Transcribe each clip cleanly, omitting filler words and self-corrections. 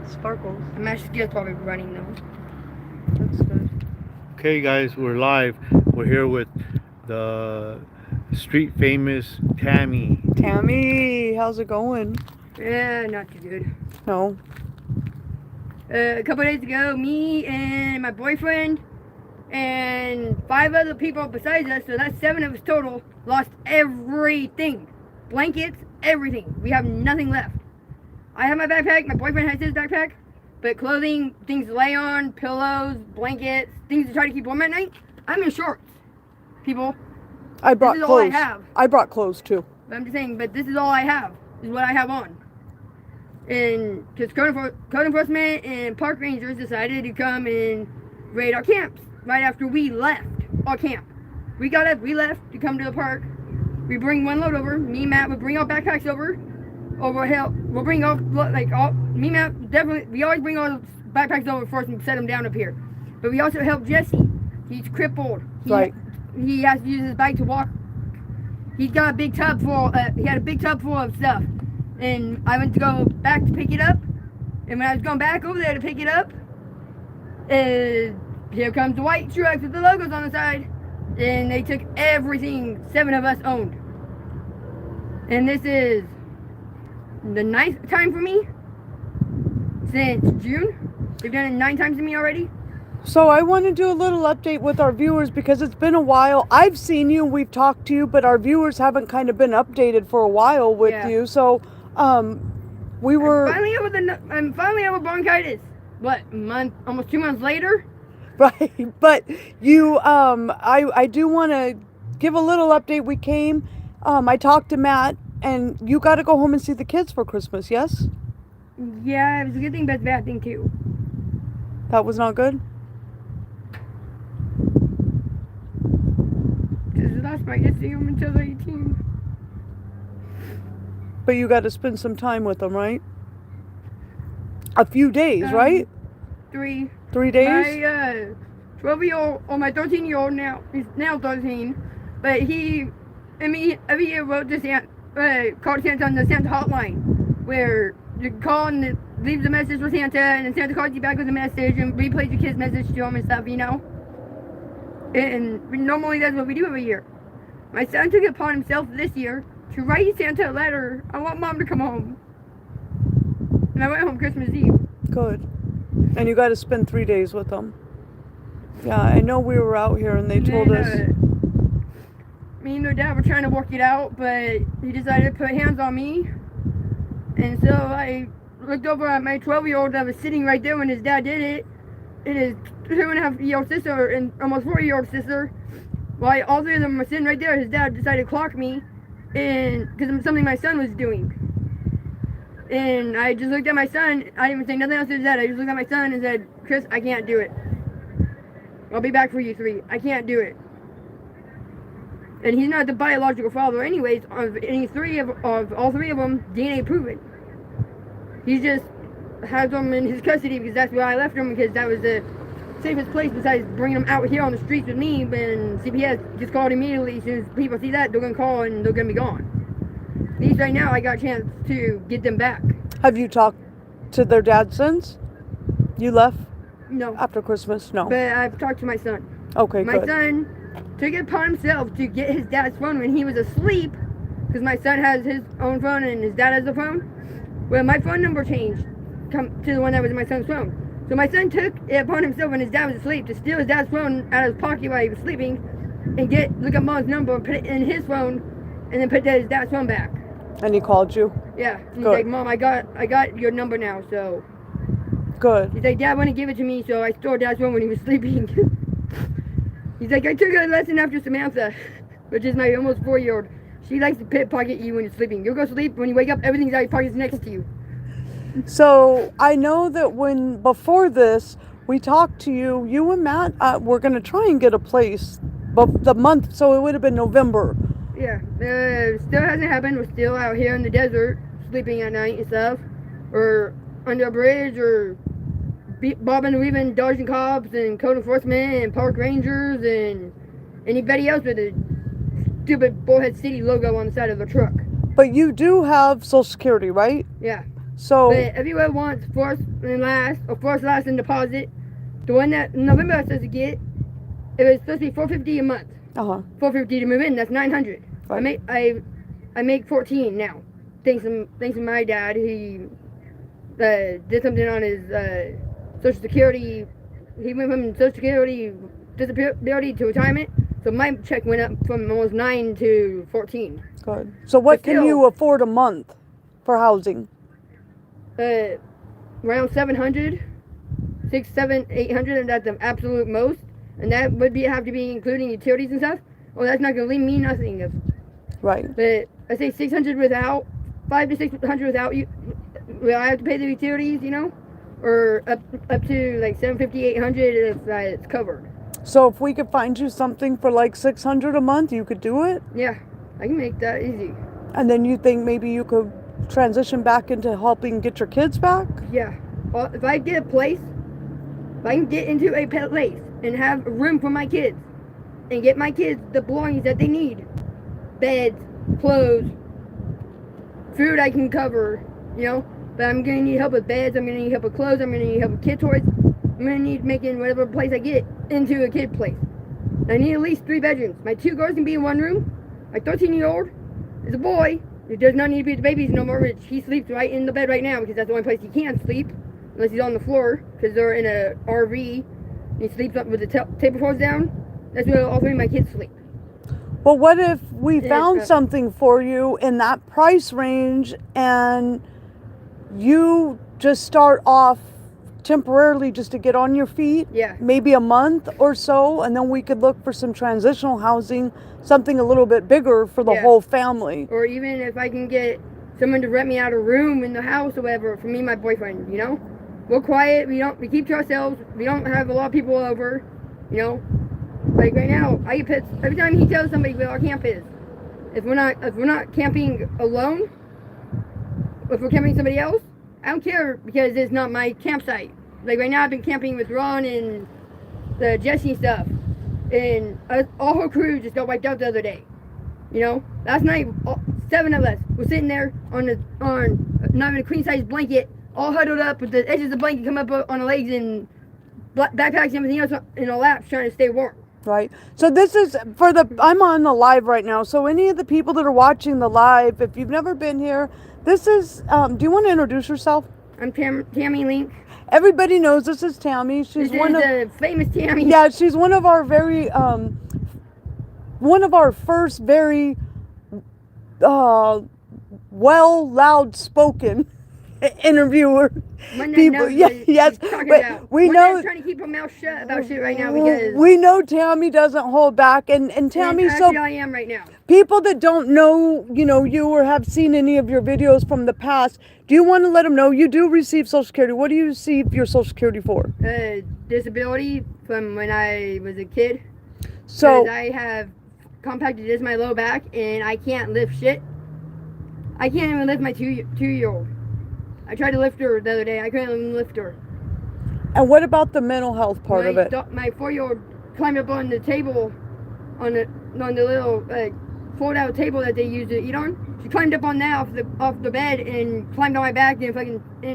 Sparkles. My skill's probably running though. That's good. Okay, guys, we're live. We're here with the street famous Tammy. Tammy, how's it going? Yeah, not too good. No. A couple days ago, me and my boyfriend and 5 other people besides us, so that's 7 of us total, lost everything. Blankets, everything. We have nothing left. I have my backpack, my boyfriend has his backpack, but clothing, things to lay on, pillows, blankets, things to try to keep warm at night, I'm in shorts. People, I brought this is clothes. all I have. I brought clothes too. But I'm just saying, but this is all I have. This is what I have on. And because code enforcement and park rangers decided to come and raid our camps right after we left our camp. We got up, we left to come to the park. We bring one load over. Me and Matt would bring our backpacks over. Or we'll bring all, like, all, me and Matt, definitely, we always bring our backpacks over first and set them down up here. But we also help Jesse. He's crippled. Right. He has to use his bike to walk. He's got a big tub full, he had a big tub full of stuff. And I went to go back to pick it up. And when I was going back over there to pick it up, here comes the white trucks with the logos on the side. And they took everything 7 of us owned. And this is the 9th time for me since June. They've done it 9 times to me already. So I want to do a little update with our viewers because it's been a while. I've seen you, we've talked to you, but our viewers haven't kind of been updated for a while with you. So we were I'm finally over bronchitis. What, almost 2 months later? right. But you I do want to give a little update. We came, I talked to Matt, and you got to go home and see the kids for Christmas, yes? Yeah, it was a good thing, but a bad thing too. That was not good? Because the last I get to see them until they're 18. But you got to spend some time with them, right? A few days, right? 3. 3 days? My 12-year-old, or my 13-year-old now, he's now 13, but he, and me, every year wrote to called Santa on the Santa Hotline, where you call and it leaves a message with Santa, and then Santa calls you back with a message and replays your kid's message to him and stuff, you know? And normally that's what we do every year. My son took it upon himself this year to write Santa a letter. I want Mom to come home. And I went home Christmas Eve. Good. And you got to spend 3 days with them. Yeah, I know we were out here and they told us. Me and their dad were trying to work it out, but he decided to put hands on me. And so I looked over at my 12-year-old that was sitting right there when his dad did it. And his 2.5-year-old sister and almost 4-year-old sister. While all 3 of them were sitting right there, his dad decided to clock me. And because of something my son was doing. And I just looked at my son. I didn't even say nothing else to his dad. I just looked at my son and said, Chris, I can't do it. I'll be back for you 3. I can't do it. And he's not the biological father anyways of any 3 of all 3 of them DNA proven. He just has them in his custody because that's where I left them, because that was the safest place besides bringing them out here on the streets with me. When CPS just called immediately. As soon as people see that, they're going to call and they're going to be gone. At least right now I got a chance to get them back. Have you talked to their dad since you left? No. After Christmas? No. But I've talked to my son. Okay, My good. son took it upon himself to get his dad's phone when he was asleep, because my son has his own phone and his dad has a phone. Well, my phone number changed to the one that was my son's phone. So my son took it upon himself when his dad was asleep to steal his dad's phone out of his pocket while he was sleeping and look up Mom's number and put it in his phone and then put his dad's phone back. And he called you? Yeah. He's Good. like, Mom, I got your number now, so. Good. He's like, Dad wouldn't give it to me, so I stole Dad's phone when he was sleeping. He's like, I took a lesson after Samantha, which is my almost 4-year-old. She likes to pickpocket you when you're sleeping. You'll go sleep, when you wake up, everything's out of your pockets next to you. So I know that before this, we talked to you, you and Matt were going to try and get a place, but the month, so it would have been November. Yeah, still hasn't happened. We're still out here in the desert, sleeping at night and stuff, or under a bridge, or bobbing and weaving, dodging cops and code enforcement and park rangers and anybody else with a stupid Bullhead City logo on the side of the truck. But you do have Social Security, right? Yeah. So But everyone wants first and last, or first, last, and deposit. The one that November I was supposed to get, it was supposed to be $450 a month. $450 to move in. That's $900. Right. I make $14 now. Thanks to my dad. He did something on his Social Security. He went from Social Security disability to retirement. So my check went up from almost 9 to 14. good. So what can you afford a month for housing? Around 700, 6, 7, 800, and that's the absolute most. And that would have to be including utilities and stuff. Well, that's not gonna leave me nothing. Right. But I say 600 without, 5 to 600 without you. Will I have to pay the utilities, or up to like 750, 800 if it's covered. So if we could find you something for like 600 a month, you could do it? Yeah, I can make that easy. And then you think maybe you could transition back into helping get your kids back? Yeah. Well, if I get a place, if I can get into a place and have room for my kids and get my kids the belongings that they need, beds, clothes, food I can cover, but I'm going to need help with beds, I'm going to need help with clothes, I'm going to need help with kid toys, I'm going to need making whatever place I get into a kid place. I need at least 3 bedrooms. My 2 girls can be in one room. My 13-year-old is a boy. He does not need to be with the babies no more. He sleeps right in the bed right now because that's the only place he can sleep, unless he's on the floor because they're in a RV. And he sleeps up with the tablecloths down. That's where all 3 of my kids sleep. Well, what if we found something for you in that price range and you just start off temporarily just to get on your feet? Yeah. Maybe a month or so, and then we could look for some transitional housing, something a little bit bigger for the whole family. Or even if I can get someone to rent me out a room in the house or whatever for me and my boyfriend, We're quiet, we keep to ourselves, we don't have a lot of people over, Like right now, I get pissed every time he tells somebody where our camp is. If we're not camping alone, if we're camping with somebody else, I don't care because it's not my campsite. Like right now, I've been camping with Ron and the Jesse and stuff, and all her crew just got wiped out the other day. Last night, 7 of us were sitting there on not even a queen size blanket, all huddled up with the edges of the blanket come up on the legs and backpacks and everything else in our laps, trying to stay warm. Right. So this is I'm on the live right now. So any of the people that are watching the live, if you've never been here, this is, do you want to introduce yourself? I'm Tammy Link. Everybody knows this is Tammy. She's one of the famous Tammy. Yeah, she's one of our first very, loud spoken interviewer people. Yes, but we know. I'm trying to keep her mouth shut about shit right now because we know Tammy doesn't hold back, and Tammy. Actually, I am right now. People that don't know, you or have seen any of your videos from the past, do you want to let them know you do receive Social Security? What do you receive your Social Security for? Disability from when I was a kid. So I have compacted disc in my low back, and I can't lift shit. I can't even lift my two-year-old. I tried to lift her the other day. I couldn't even lift her. And what about the mental health part of it? My 4-year-old climbed up on the table, on the little fold-out table that they use to eat on. She climbed up on that off the bed and climbed on my back and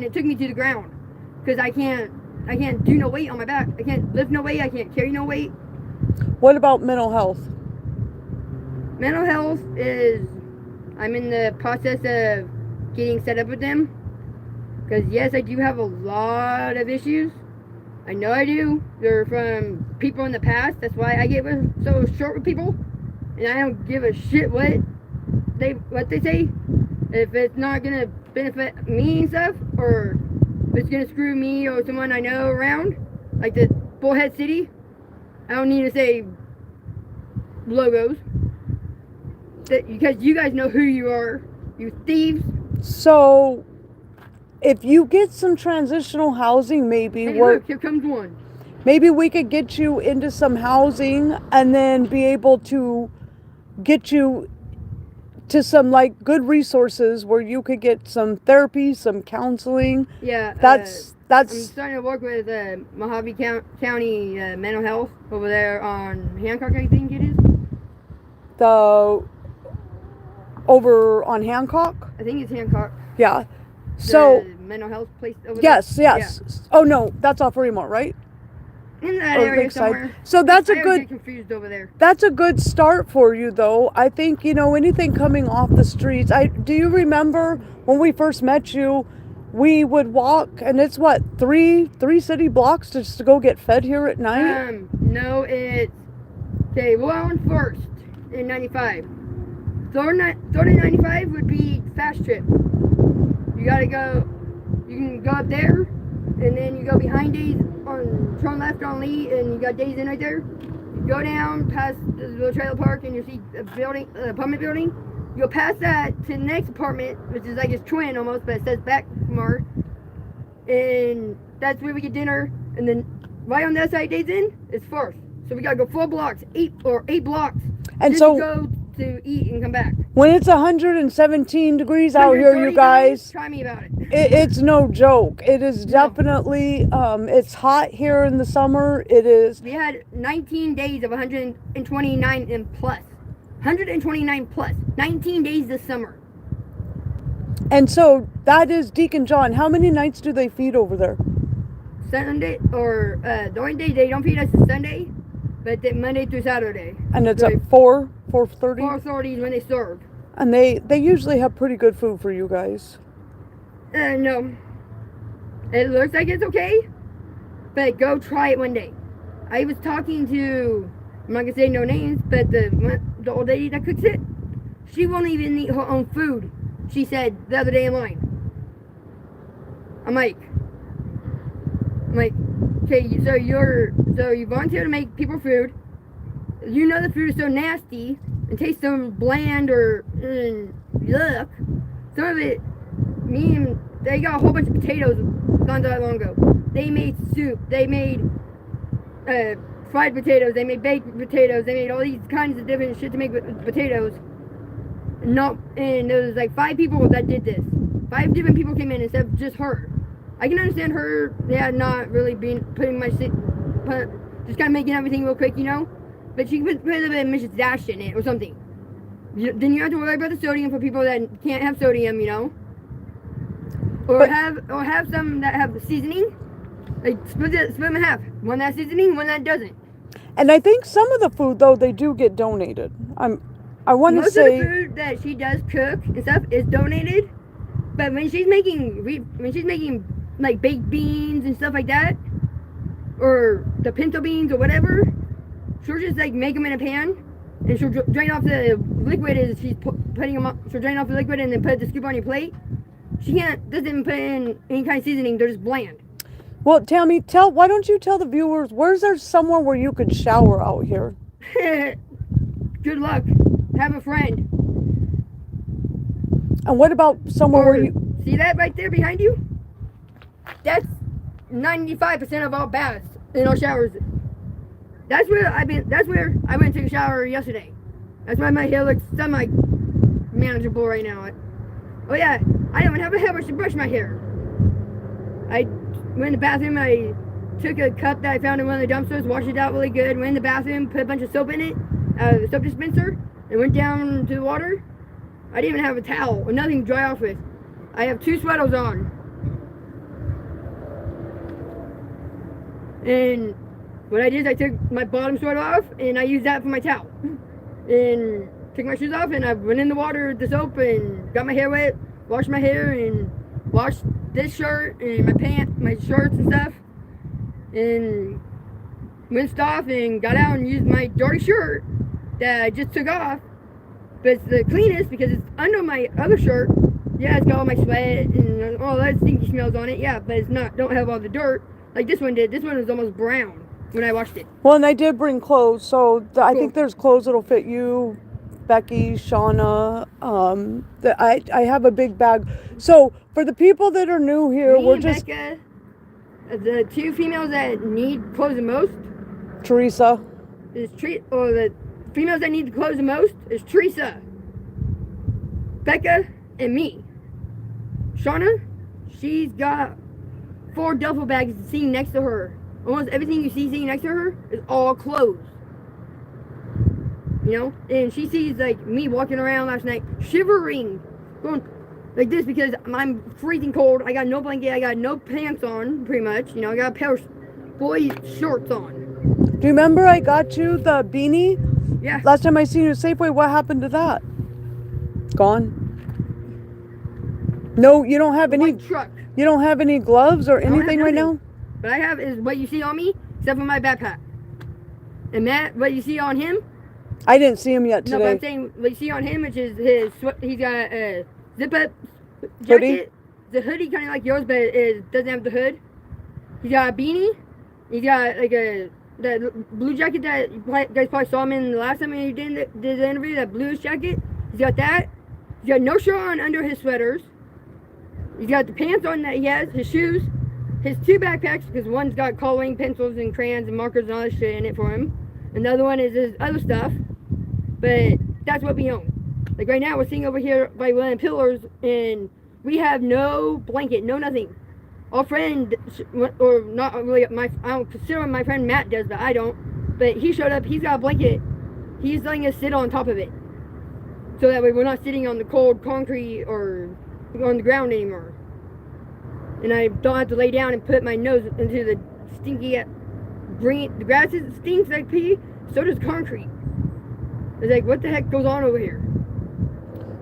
it took me to the ground because I can't do no weight on my back. I can't lift no weight. I can't carry no weight. What about mental health? Mental health is, I'm in the process of getting set up with them. Because yes, I do have a lot of issues. I know I do. They're from people in the past. That's why I get so short with people. And I don't give a shit what they say. If it's not going to benefit me and stuff, or if it's going to screw me or someone I know around, like the Bullhead City, I don't need to say logos. Because you guys know who you are, you thieves. So if you get some transitional housing, maybe look, here comes one. Maybe we could get you into some housing and then be able to get you to some like good resources where you could get some therapy, some counseling. Yeah, that's. I'm starting to work with Mojave County Mental Health over there on Hancock, I think it is. Over on Hancock? I think it's Hancock. Yeah. So mental health place over Yes, there? yes. Oh no, that's off Remont, right? Yeah. In that Or area Lakeside. somewhere. So that's I a always good get confused over there. that's a good start for you though. I think, anything coming off the streets. Do you remember when we first met you, we would walk and it's what, three city blocks just to go get fed here at night? No, it's okay. We're on First in 95. 95 would be fast trip. You gotta go. You can go up there, and then you go behind Days on turn left on Lee, and you got Days in right there. You go down past the little trailer park, and you see a building, apartment building. You go past that to the next apartment, which is like its twin almost, but it says back more. And that's where we get dinner. And then right on that side, Days in, is First. So we gotta go 4 blocks, 8 blocks, And just so to go to eat and come back. when it's 117 degrees out here, you 130 guys, try me about it. it's no joke. It is No. definitely, it's hot here in the summer. It is. We had 19 days of 129 and plus. 129 plus. 19 days this summer. And so that is Deacon John. How many nights do they feed over there? Sunday, or the only day they don't feed us is Sunday, but then Monday through Saturday. And it's So at 4:30? 4:30 is when they serve. And they usually have pretty good food for you guys. No. It looks like it's okay, but go try it one day. I was talking to, I'm not gonna say no names, but the old lady that cooks it, she won't even eat her own food. She said the other day in line. I'm like, okay, so you volunteer to make people food. You know the food is so nasty and tastes so bland or yuck. Some of it, they got a whole bunch of potatoes not that long ago. They made soup. They made fried potatoes. They made baked potatoes. They made all these kinds of different shit to make with potatoes. And there was like 5 people that did this. 5 different people came in instead of just her. I can understand her, not really being putting just kind of making everything real quick, But she could put a bit of Mrs. Dash in it or something. Then you have to worry about the sodium for people that can't have sodium, Or have some that have the seasoning. Like split them in half. One that seasoning, one that doesn't. And I think some of the food though they do get donated. I want to Most say of the food that she does cook and stuff is donated. But when she's making like baked beans and stuff like that, or the pinto beans or whatever, she'll just like make them in a pan, and she'll drain off the liquid as she's putting them up. She'll drain off the liquid and then put the scoop on your plate. She doesn't put in any kind of seasoning. They're just bland. Well, Tammy, why don't you tell the viewers, where's there somewhere where you could shower out here? Good luck. Have a friend. And what about somewhere where you... See that right there behind you? That's 95% of all baths and all showers. That's where I went and took a shower yesterday. That's why my hair looks semi-manageable right now. Oh yeah, I don't even have a hairbrush to brush my hair. I went in the bathroom, I took a cup that I found in one of the dumpsters, washed it out really good, went in the bathroom, put a bunch of soap in it, the soap dispenser, and went down to the water. I didn't even have a towel or nothing to dry off with. I have 2 sweaters on. And what I did is I took my bottom sweater off and I used that for my towel. And took my shoes off and I went in the water with the soap and got my hair wet, washed my hair and washed this shirt and my pants, my shorts and stuff. And rinsed off and got out and used my dirty shirt that I just took off. But it's the cleanest because it's under my other shirt. Yeah, it's got all my sweat and all that stinky smells on it. Yeah, but it's not, don't have all the dirt like this one did. This one was almost brown when I washed it. Well, and I did bring clothes, so I Cool. think there's clothes that'll fit you, Becky, Shauna. I have a big bag. So for the people that are new here, Me we're and just Becca, the 2 females that need clothes the most Teresa. the females that need the clothes the most is Teresa, Becca, and me. Shauna, she's got 4 duffel bags sitting next to her. Almost everything you see sitting next to her is all clothes. And she sees like me walking around last night, shivering, going, like this because I'm freezing cold. I got no blanket. I got no pants on, pretty much. You know, I got a pair of boy shorts on. Do you remember I got you the beanie? Yeah. Last time I seen you at Safeway, what happened to that? Gone. No, you don't have any. White truck. You don't have any gloves or I don't have anything right now? nothing. What I have is what you see on me, except for my backpack. And Matt, what you see on him? I didn't see him yet No, but I'm today. saying what you see on him, which is his. He's got a zip-up jacket. Hoodie? The hoodie kind of like yours, but it doesn't have the hood. He's got a beanie. He's got like the blue jacket that you guys probably saw him in the last time he did the interview. That bluish jacket. He's got that. He's got no shirt on under his sweaters. He's got the pants on that he has. His shoes. His 2 backpacks, because one's got coloring pencils and crayons and markers and all that shit in it for him. Another one is his other stuff. But that's what we own. Like right now, we're sitting over here by one of the pillars, and we have no blanket, no nothing. Our friend, or not really, I don't consider him my friend Matt does, but I don't. But he showed up, he's got a blanket. He's letting us sit on top of it. So that way we're not sitting on the cold concrete or on the ground anymore. And I don't have to lay down and put my nose into the stinky green. The grass stinks like pee, so does concrete. It's like, what the heck goes on over here?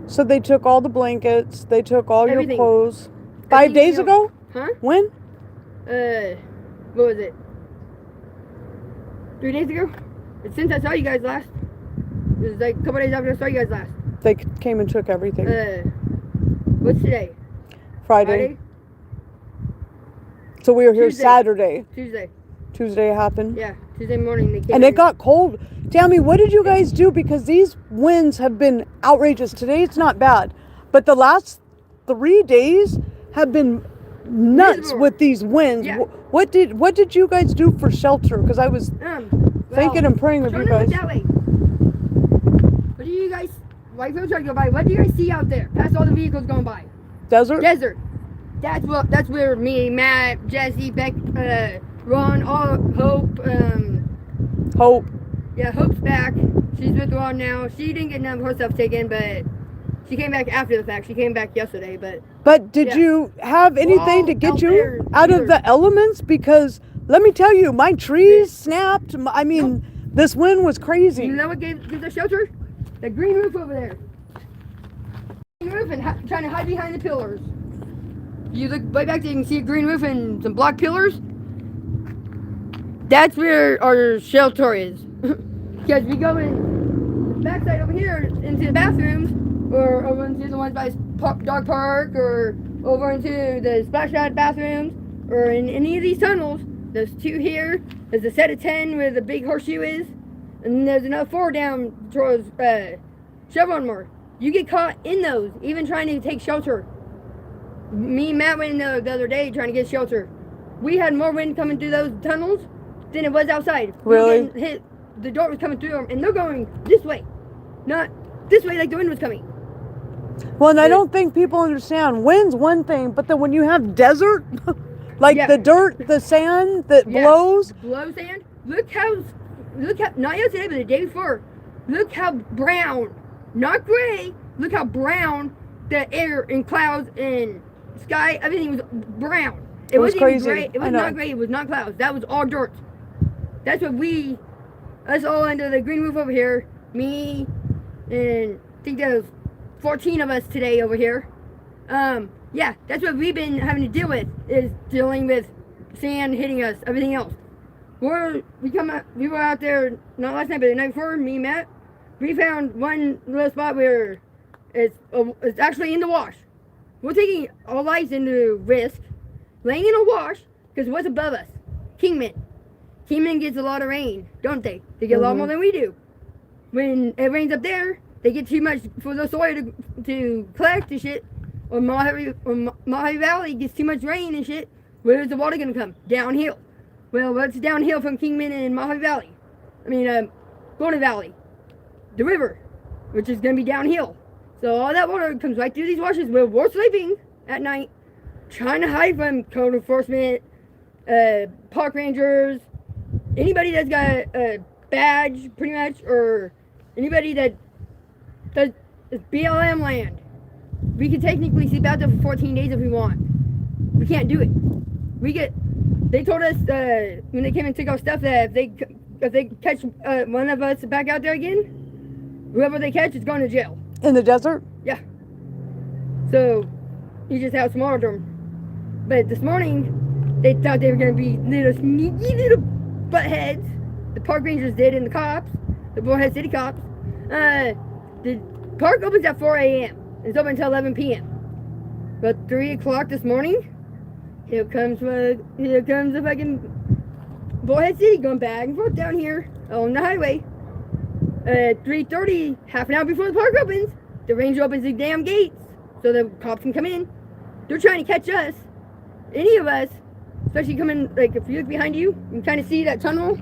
So they took all the blankets. They took all your Everything. clothes. 5 days ago? Huh? When? What was it? 3 days ago? It's since I saw you guys last. It was like a couple days after I saw you guys last. They came and took everything. What's today? Friday. So we were here Tuesday. Saturday. Tuesday. Tuesday it happened. Yeah, Tuesday morning they came. And in. it got cold. Tammy, what did you guys do? Because these winds have been outrageous. Today it's not bad. But the last 3 days have been nuts Miserable. with these winds. Yeah. What did you guys do for shelter? Because I was thinking and praying with trying you to look guys. that way. What do you guys, while you're trying to go by, what do you guys see out there? Past all the vehicles going by. Desert? Desert. That's where me, Matt, Jesse, Beck, Ron, all Hope, Hope. yeah, Hope's back. She's with Ron now. She didn't get none of her stuff taken, but she came back after the fact. She came back yesterday, But did Yeah. you have anything all to get out you there out of here. the elements? Because let me tell you, my trees snapped. I mean, this wind was crazy. you know what gives us shelter? The green roof over there. Green roof and trying to hide behind the pillars. You look way back there, you can see a green roof and some block pillars. That's where our shelter is. Because we go in the backside over here into the bathrooms, or over into the ones by dog park, or over into the splash pad bathrooms, or in any of these tunnels. There's 2 here. There's a set of 10 where the big horseshoe is, and then there's another 4 down towards Chevron Moore. You get caught in those, even trying to take shelter. Me and Matt went in the other day trying to get shelter. We had more wind coming through those tunnels than it was outside. We were Really? getting hit. The door was coming through them, and they're going this way, not this way like the wind was coming. Well, and I don't think people understand. Wind's one thing, but then when you have desert, like Yeah. the dirt, the sand that Yeah. blows. Blow sand. Look how, not yesterday, but the day before. Look how brown, not gray. Look how brown the air and clouds and sky, everything was brown. It was wasn't crazy. Even gray. It I was know. not gray. It was not clouds. That was all dirt. That's what us all under the green roof over here. Me and I think there's 14 of us today over here. Yeah, that's what we've been having to deal with, is dealing with sand hitting us, everything else. We were out there, not last night, but the night before, me and Matt, we found one little spot where it's actually in the wash. We're taking our lives into risk, laying in a wash, because what's above us? Kingman. Kingman gets a lot of rain, don't they? They get a lot more than we do. When it rains up there, they get too much for the soil to collect and shit. Or Mojave Valley gets too much rain and shit. Where's the water gonna come? Downhill. Well, what's downhill from Kingman and Mojave Valley? I mean, Golden Valley. The river, which is gonna be downhill. So all that water comes right through these washes where we're sleeping at night, trying to hide from code enforcement, park rangers, anybody that's got a badge, pretty much, or anybody that does BLM land. we could technically sleep out there for 14 days if we want. We can't do it. They told us when they came and took our stuff that if they catch one of us back out there again, whoever they catch is going to jail. In the desert? Yeah. So you just have to monitor them. But this morning, they thought they were going to be little sneaky little buttheads. The park rangers did, and the cops, the Bullhead City cops. The park opens at 4 a.m. It's open until 11 p.m. But 3 o'clock this morning, here comes the fucking Bullhead City going back and forth down here on the highway. At 3:30, half an hour before the park opens, the ranger opens the damn gates so the cops can come in. They're trying to catch us, any of us, especially coming, like, if you look behind you, you can kind of see that tunnel.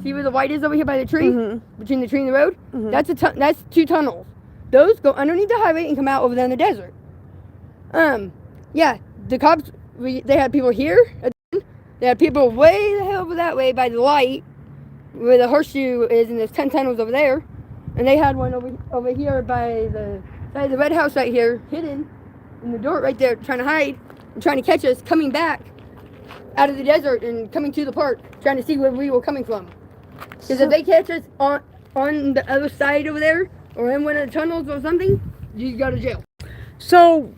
See where the white is over here by the tree? Mm-hmm. Between the tree and the road? Mm-hmm. That's 2 tunnels. Those go underneath the highway and come out over there in the desert. Yeah, the cops, they had people here. They had people way the hell over that way by the light, where the horseshoe is, and there's 10 tunnels over there. And they had one over here by the red house right here, hidden in the dirt right there, trying to hide and trying to catch us coming back out of the desert and coming to the park, trying to see where we were coming from. Because if they catch us on the other side over there, or in one of the tunnels or something, you go to jail. So,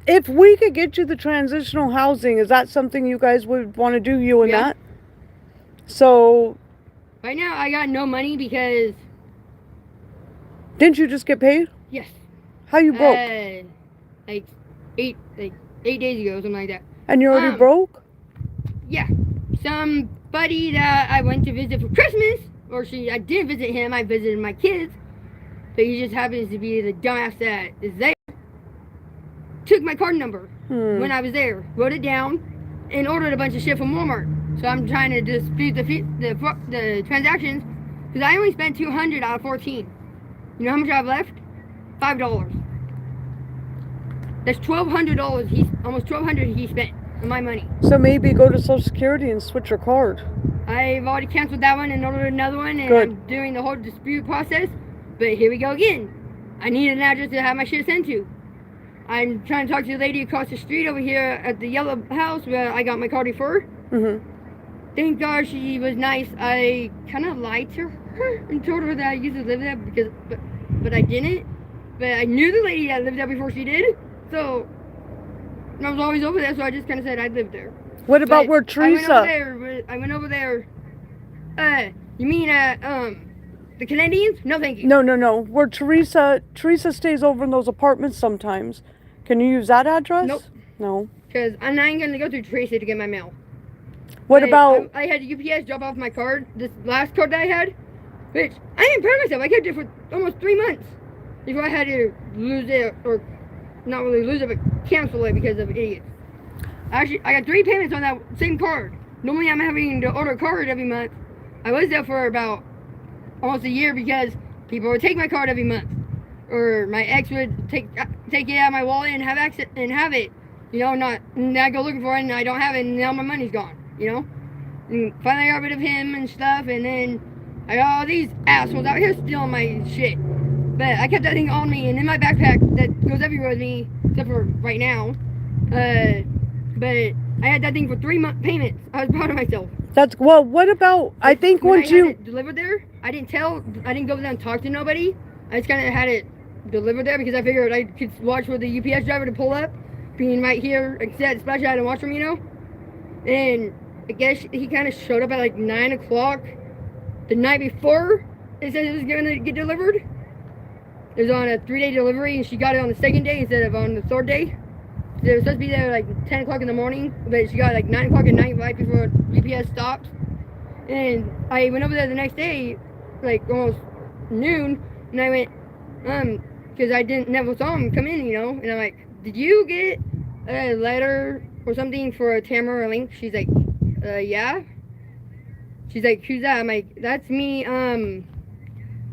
if we could get you the transitional housing, is that something you guys would want to do, you and that? So... Right now, I got no money because... Didn't you just get paid? Yes. How you broke? Like 8 days ago, something like that. And you're already broke? Yeah. Somebody that I went to visit for Christmas, I didn't visit him, I visited my kids, but he just happens to be the dumbass that is there. Took my card number when I was there, wrote it down, and ordered a bunch of shit from Walmart. So I'm trying to dispute the transactions, because I only spent $200 out of 14. You know how much I have left? $5. That's $1,200. Almost $1,200 he spent on my money. So maybe go to Social Security and switch your card. I've already canceled that one and ordered another one, and Good. I'm doing the whole dispute process. But here we go again. I need an address to have my shit sent to. I'm trying to talk to the lady across the street over here at the yellow house where I got my card before. Mm-hmm. Thank God she was nice. I kind of lied to her and told her that I used to live there but I didn't. But I knew the lady that lived there before she did. So I was always over there, so I just kind of said I lived there. What about where Teresa? I went over there. You mean the Canadians? No, thank you. No. Where Teresa stays over in those apartments sometimes. Can you use that address? Nope. No. Because I'm not going to go through Teresa to get my mail. What about... I had UPS drop off my card, this last card that I had, which I didn't proud myself. I kept it for almost 3 months before I had to lose it, or not really lose it, but cancel it because of idiots. Actually, I got 3 payments on that same card. Normally I'm having to order a card every month. I was there for about almost a year because people would take my card every month. Or my ex would take it out of my wallet and have it. You know, and I go looking for it and I don't have it and now my money's gone. You know? And finally I got rid of him and stuff, and then I got all these assholes out here stealing my shit. But I kept that thing on me and in my backpack that goes everywhere with me, except for right now. But I had that thing for 3 month payments. I was proud of myself. That's, well, what about, I think when once I you... had it delivered there, I didn't go over there and talk to nobody. I just kind of had it delivered there because I figured I could watch for the UPS driver to pull up, being right here, except especially I had to watch him, you know. And I guess he kind of showed up at like 9 o'clock the night before it said it was going to get delivered. It was on a 3-day delivery, and she got it on the 2nd day instead of on the 3rd day. So it was supposed to be there like 10 o'clock in the morning, but she got it like 9 o'clock at night right before UPS stopped. And I went over there the next day, like almost noon, and I went, because I never saw him come in, you know. And I'm like, did you get a letter or something for a Tamara or Link? She's like, yeah. She's like, who's that? I'm like, that's me.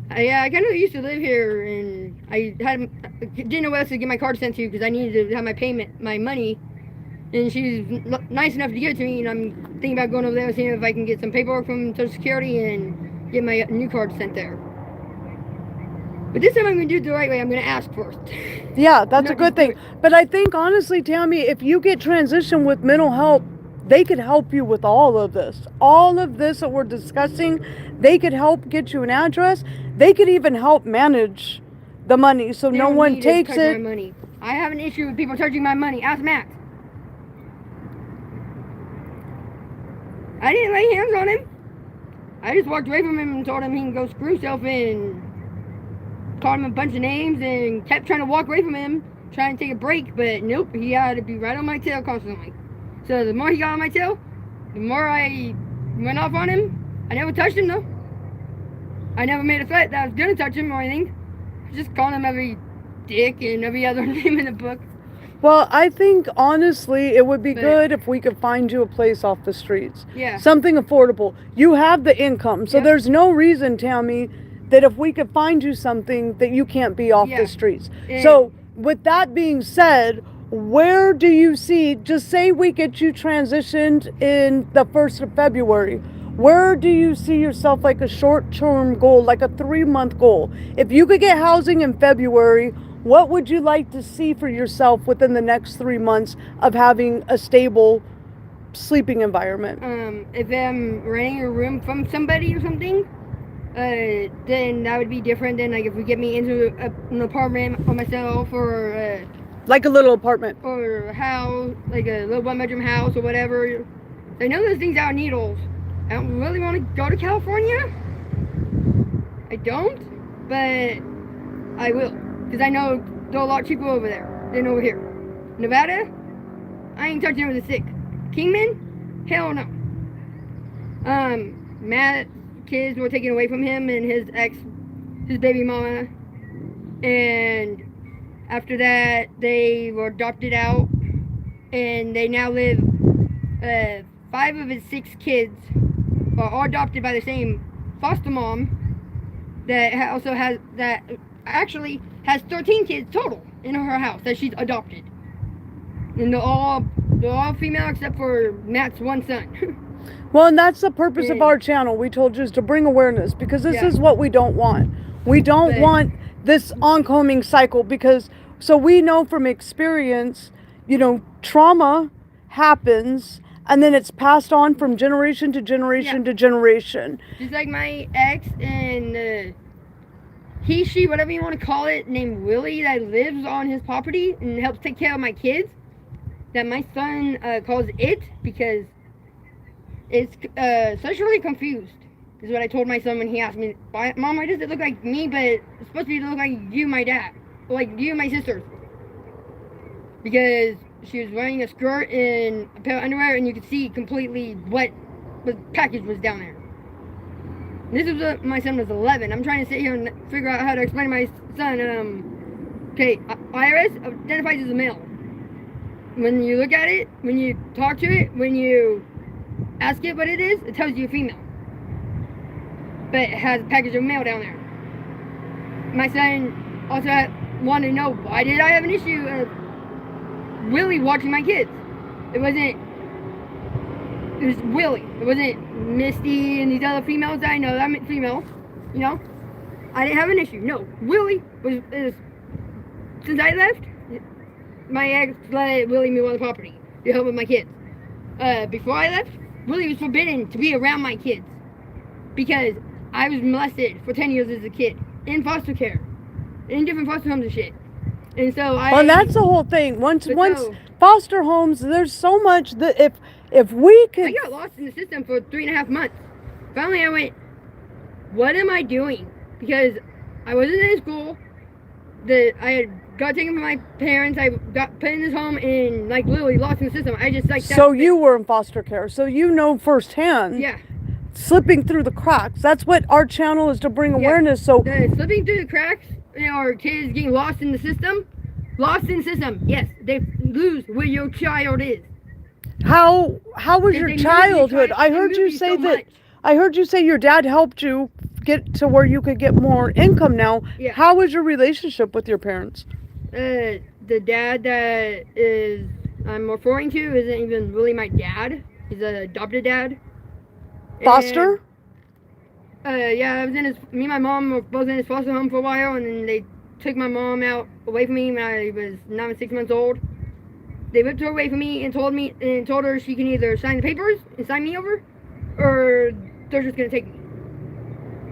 I kind of used to live here, and I didn't know what else to get my card sent to because I needed to have my money. And she's nice enough to give it to me, and I'm thinking about going over there and seeing if I can get some paperwork from Social Security and get my new card sent there. But this time I'm going to do it the right way. I'm going to ask first. Yeah, that's a Not good just do thing. But I think, honestly, Tammy, if you get transitioned with mental health, they could help you with all of this. All of this that we're discussing, they could help get you an address. They could even help manage the money so They no don't one need to takes touch it. my money. I have an issue with people charging my money. Ask Max. I didn't lay hands on him. I just walked away from him and told him he can go screw himself and called him a bunch of names and kept trying to walk away from him, trying to take a break, but nope, he had to be right on my tail constantly. So the more he got on my tail, the more I went off on him. I never touched him though. I never made a threat that I was gonna touch him or anything. I was just calling him every dick and every other name in the book. Well, I think, honestly, it would be But- good if we could find you a place off the streets. Yeah. Something affordable. You have the income, so Yep. there's no reason, Tammy, that if we could find you something that you can't be off Yeah. the streets. And- So, with that being said, where do you see, just say we get you transitioned in the 1st of February, where do you see yourself, like a short-term goal, like a 3-month goal? If you could get housing in February, what would you like to see for yourself within the next 3 months of having a stable sleeping environment? If I'm renting a room from somebody or something, then that would be different than like if we get me into an apartment on myself or Like a little apartment. or a house, like a little 1-bedroom house or whatever. I know those things out in Needles. I don't really want to go to California. I don't, but I will. Because I know they're a lot cheaper over there than over here. Nevada, I ain't touching it with a stick. Kingman, hell no. Matt's kids were taken away from him and his baby mama. And after that, they were adopted out. And they now live, 5 of his 6 kids are all adopted by the same foster mom that also has, that actually has 13 kids total in her house that she's adopted. And they're all female except for Matt's one son. Well, and that's the purpose of Yeah. our channel. We told you is to bring awareness, because this Yeah. is what we don't want. We don't But- want this oncoming cycle, because so we know from experience, trauma happens and then it's passed on from generation to generation Yeah. to generation. Just like my ex and he, she, whatever you want to call it, named Willie, that lives on his property and helps take care of my kids, that my son calls it because it's sexually confused, is what I told my son when he asked me, Mom, why does it look like me, but it's supposed to look like you, my dad, or like you, my sisters? Because she was wearing a skirt and a pair of underwear, and you could see completely what the package was down there. This was my son was 11. I'm trying to sit here and figure out how to explain to my son. Okay, IRS identifies as a male. When you look at it, when you talk to it, when you ask it what it is, it tells you female. But it has a package of male down there. My son also wanted to know, why did I have an issue of Willie watching my kids? It was Willie. It wasn't Misty and these other females that I know. I'm female, I didn't have an issue. No, Willie is since I left, my ex let Willie move on the property to help with my kids. Before I left, Willie was forbidden to be around my kids because I was molested for 10 years as a kid in foster care, in different foster homes and shit. And so Well, that's the whole thing. Once so- foster homes, there's so much that if we could. I got lost in the system for 3.5 months. Finally, I went, what am I doing? Because I wasn't in school. I had got taken from my parents. I got put in this home and literally lost in the system. I just So you were in foster care, so you know firsthand. Yeah. Slipping through the cracks. That's what our channel is, to bring Yeah. awareness. So The slipping through the cracks, or kids getting lost in the system. Lost in the system. Yes, they lose where your child is. how was If your they move you, childhood? they I move heard you you say so that. much. I heard you say your dad helped you get to where you could get more income now. Yeah. How was your relationship with your parents? The dad that is I'm referring to isn't even really my dad. He's an adopted dad. Foster? Yeah, I was in me and my mom were both in his foster home for a while, and then they took my mom out away from me when I was 9 and 6 months old. They whipped her away from me and told her she can either sign the papers and sign me over, or they're just gonna take me.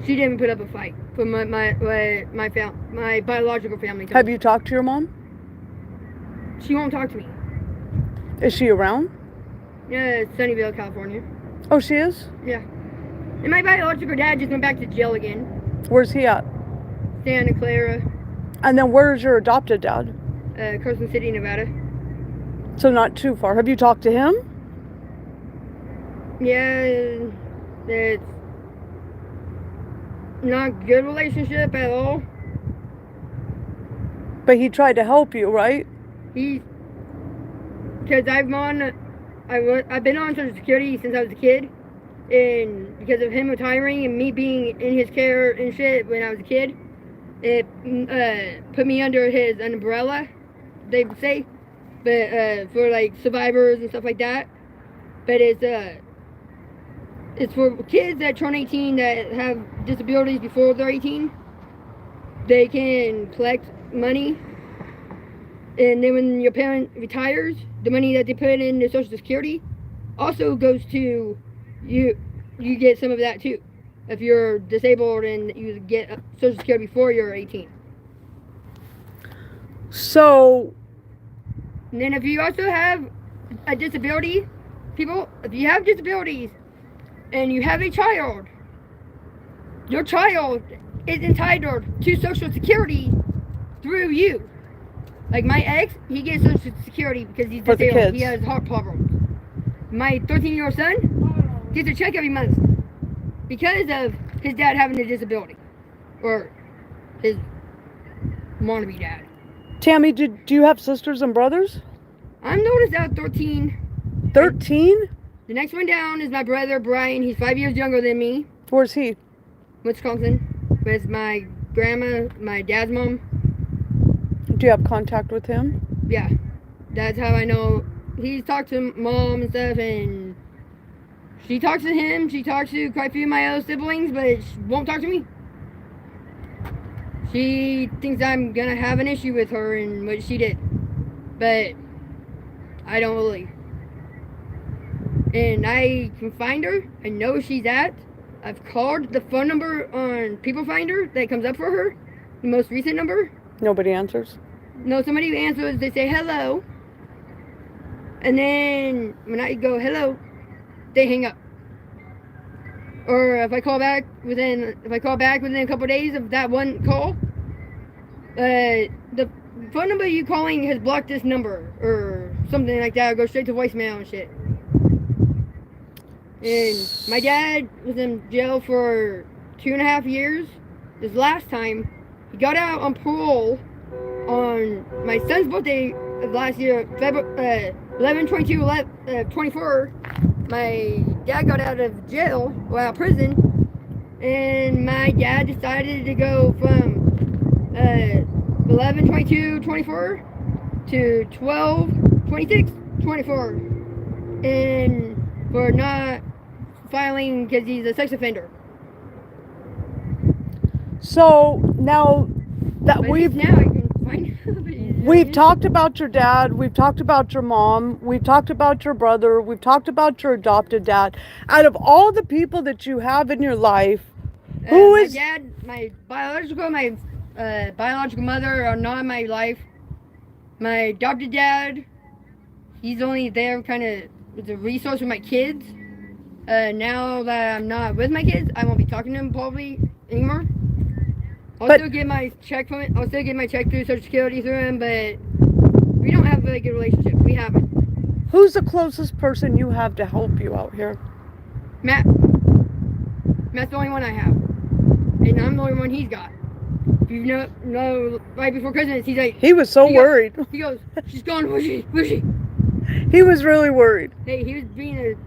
She didn't put up a fight for my biological family. Have you talked to your mom? She won't talk to me. Is she around? Yeah, Sunnyvale, California. Oh, she is? Yeah. And my biological dad just went back to jail again. Where's he at? Santa Clara, And then where's your adopted dad? Carson City, Nevada. So not too far. Have you talked to him? Yeah, it's not a good relationship at all. But he tried to help you, right? Because I've been on Social Security since I was a kid, and because of him retiring and me being in his care and shit when I was a kid, it put me under his umbrella, they would say, but for like survivors and stuff like that. But it's for kids that turn 18 that have disabilities before they're 18. They can collect money, and then when your parent retires, the money that they put in the Social Security also goes to you. You get some of that too, if you're disabled and you get Social Security before you're 18. So, And then if you also have a disability, if you have disabilities and you have a child, your child is entitled to Social Security through you. Like my ex, he gets Social Security because he's For the disabled. kids. He has heart problems. My 13-year-old son gets a check every month because of his dad having a disability, or his wannabe dad. Tammy, do you have sisters and brothers? I'm noticed out 13. 13? The next one down is my brother Brian. He's 5 years younger than me. Where's he? Wisconsin, with my grandma, my dad's mom. Do you have contact with him? Yeah, that's how I know. He's talked to mom and stuff, and she talks to him. She talks to quite a few of my other siblings, but she won't talk to me. She thinks I'm gonna have an issue with her and what she did, but I don't really. And I can find her. I know where she's at. I've called the phone number on People Finder that comes up for her, the most recent number. Nobody answers? No, somebody answers, they say hello. And then when I go hello, they hang up. Or if I call back within a couple of days of that one call, the phone number you calling has blocked this number or something like that. It'll go straight to voicemail and shit. And my dad was in jail for 2.5 years. This last time, he got out on parole on my son's birthday of last year, February 11/22/24. My dad got out of jail, or out of prison, and my dad decided to go from 11/22/24 to 12/26/24, and for not filing because he's a sex offender. So now that But we've now I can find we've talked about your dad, we've talked about your mom, we've talked about your brother, we've talked about your adopted dad. Out of all the people that you have in your life, who is my dad, my biological mother are not in my life. My adopted dad, he's only there kind of as a resource for my kids. Now that I'm not with my kids, I won't be talking to him probably anymore. I'll still get my check from it. I'll still get my check through Social Security through him, but we don't have a really good relationship. We haven't. who's the closest person you have to help you out here? Matt. Matt's the only one I have, and I'm the only one he's got. If you know, right before Christmas, he's like, He was so worried. He goes, she's gone. Where's she? Where's she? He was really worried. Hey, he was being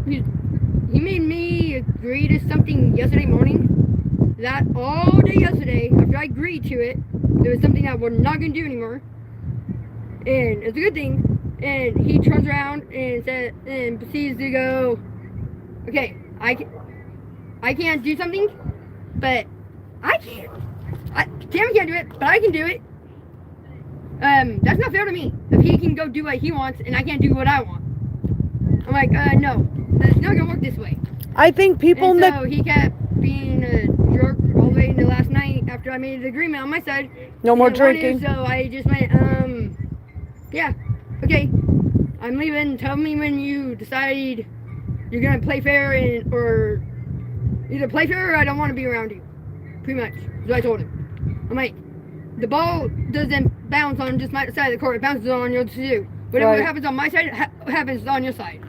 he made me agree to something yesterday morning. That all day yesterday, after I agreed to it, there was something that we're not going to do anymore. And it's a good thing. And he turns around and proceeds to go, okay, I can't do something, but I can. Tammy can't do it, but I can do it. That's not fair to me. If he can go do what he wants and I can't do what I want. I'm like, no, it's not gonna work this way. I think people. And so he kept being a jerk all the way into last night after I made an agreement on my side. No more Didn't want to, drinking. so I just went, yeah, okay, I'm leaving. Tell me when you decide you're gonna play fair, or either play fair or I don't want to be around you. Pretty much, is what I told him. I'm like, the ball doesn't bounce on just my side of the court. It bounces on yours too. Whatever Right. happens on my side happens on your side.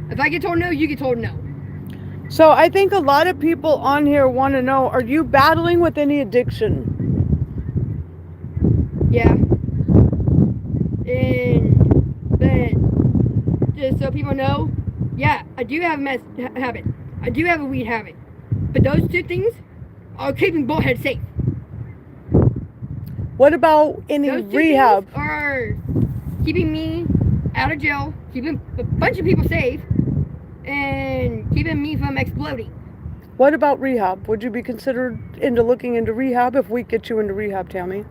If I get told no, you get told no. So I think a lot of people on here want to know, are you battling with any addiction? Yeah. But just so people know, yeah, I do have a meth habit. I do have a weed habit. But those two things are keeping Bullhead safe. What about any Those two rehab? things are keeping me out of jail, keeping a bunch of people safe, and keeping me from exploding. What about rehab? Would you be considered into looking into rehab if we get you into rehab, Tammy?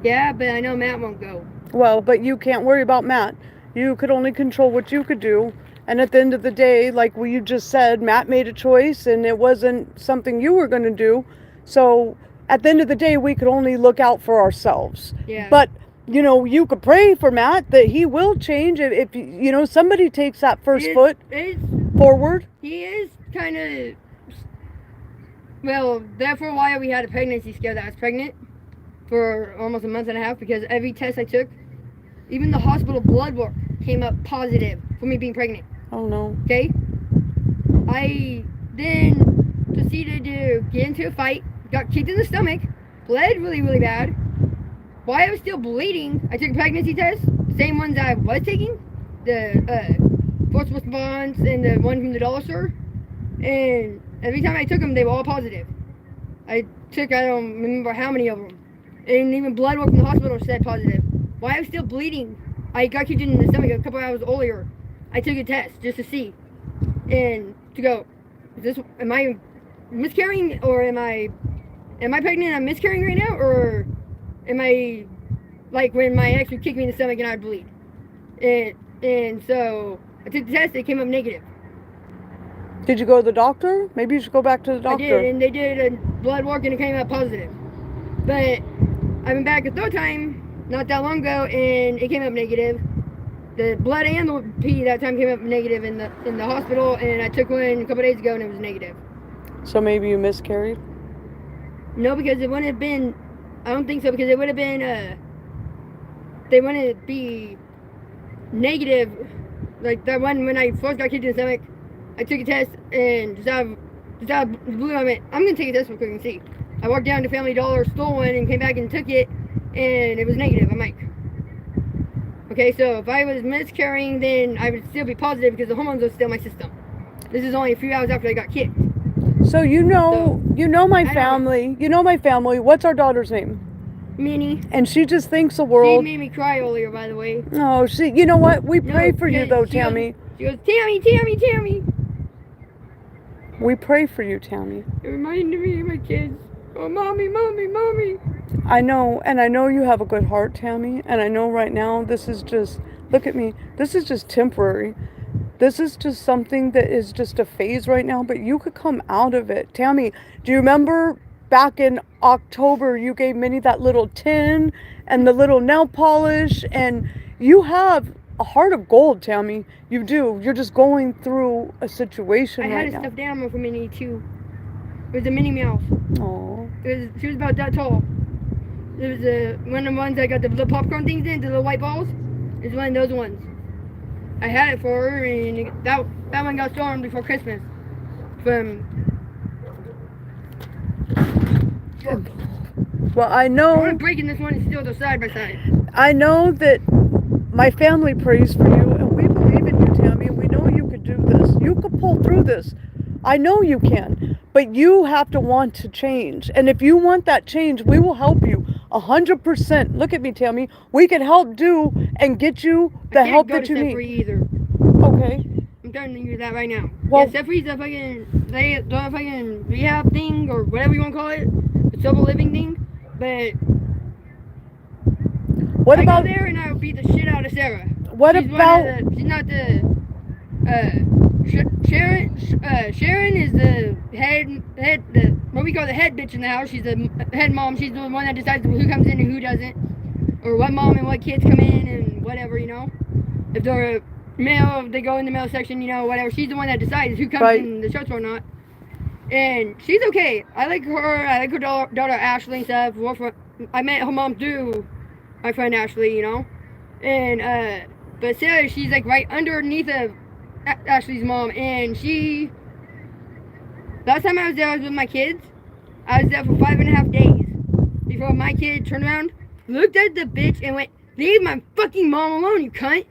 Yeah, but I know Matt won't go. Well, but you can't worry about Matt. You could only control what you could do. And at the end of the day, like you just said, Matt made a choice and it wasn't something you were going to do. So at the end of the day, we could only look out for ourselves. Yeah. But, you know, you could pray for Matt that he will change if you know, somebody takes that first foot forward. He is kind of, well, there for a while we had a pregnancy scare that I was pregnant for almost a month and a half because every test I took, even the hospital blood work came up positive for me being pregnant. Oh no. Okay? I then proceeded to get into a fight, got kicked in the stomach, bled really, really bad. While I was still bleeding, I took a pregnancy test, same ones I was taking, the forced response and the one from the dollar store. And every time I took them, they were all positive. I don't remember how many of them. And even blood work from the hospital said positive. While I was still bleeding, I got kicked in the stomach a couple hours earlier. I took a test just to see. And to go, am I miscarrying or am I pregnant and I'm miscarrying right now? Or am I, like when my ex would kick me in the stomach and I'd bleed? And so I took the test, it came up negative. Did you go to the doctor? Maybe you should go back to the doctor. I did, and they did a blood work and it came up positive. But I went back a third time not that long ago and it came up negative. The blood and the pee that time came up negative in the hospital, and I took one a couple days ago and it was negative. So maybe you miscarried? No, because it wouldn't have been, I don't think so, because it would have been, they wouldn't be negative. Like that one when I first got kicked in the stomach, I took a test and just out of the blue I went, I'm going to take a test real quick and see. I walked down to Family Dollar, stole one, and came back and took it, and it was negative. I'm like, okay, so if I was miscarrying, then I would still be positive because the hormones are still in my system. This is only a few hours after I got kicked. So you know my family. You know my family. What's our daughter's name? Minnie. And she just thinks the She world. made me cry earlier, by the way. Oh, you know what? We pray No, for you because though, she goes- Tammy. She goes, Tammy, Tammy, Tammy. We pray for you, Tammy. It reminded me of my kids. Oh, mommy, mommy, mommy. I know, and I know you have a good heart, Tammy. And I know right now this is just, look at me, this is just temporary. This is just something that is just a phase right now, but you could come out of it. Tammy, do you remember back in October you gave Minnie that little tin and the little nail polish? And you have a heart of gold, Tammy. You do. You're just going through a situation I right had a now. stuffed animal for Minnie, too. It was a Minnie Mouse. Oh. She was about that tall. It was one of the ones I got the little popcorn things in, the little white balls. It's one of those ones. I had it for her, and that one got stolen before Christmas. Well, I I know. want to break in this one and steal the side by side. I know that my family prays for you, and we believe in you, Tammy, and we know you could do this. You could pull through this. I know you can, but you have to want to change. And if you want that change, we will help you 100%. Look at me, Tammy. We can help do and get you the help that you I can't need. go to step 3 either. Okay. I'm starting to use that right now. Well- yeah, Stephanie's a fucking rehab thing or whatever you want to call it, the sober living thing. But What I about go there and I beat the shit out of Sarah. what she's about she's not the Sharon is the what we call the head bitch in the house. She's the head mom. She's the one that decides who comes in and who doesn't, or what mom and what kids come in and whatever, you know. If they're male, they go in the male section, you know, whatever. She's the one that decides who comes Right. in the show or not. And she's okay. I like her. I like her daughter Ashley and stuff. I met her mom through my friend Ashley, you know. And but Sarah, she's like right underneath of Ashley's mom, and she. Last time I was there, I was with my kids. I was there for 5.5 days before my kid turned around, looked at the bitch, and went, "Leave my fucking mom alone, you cunt."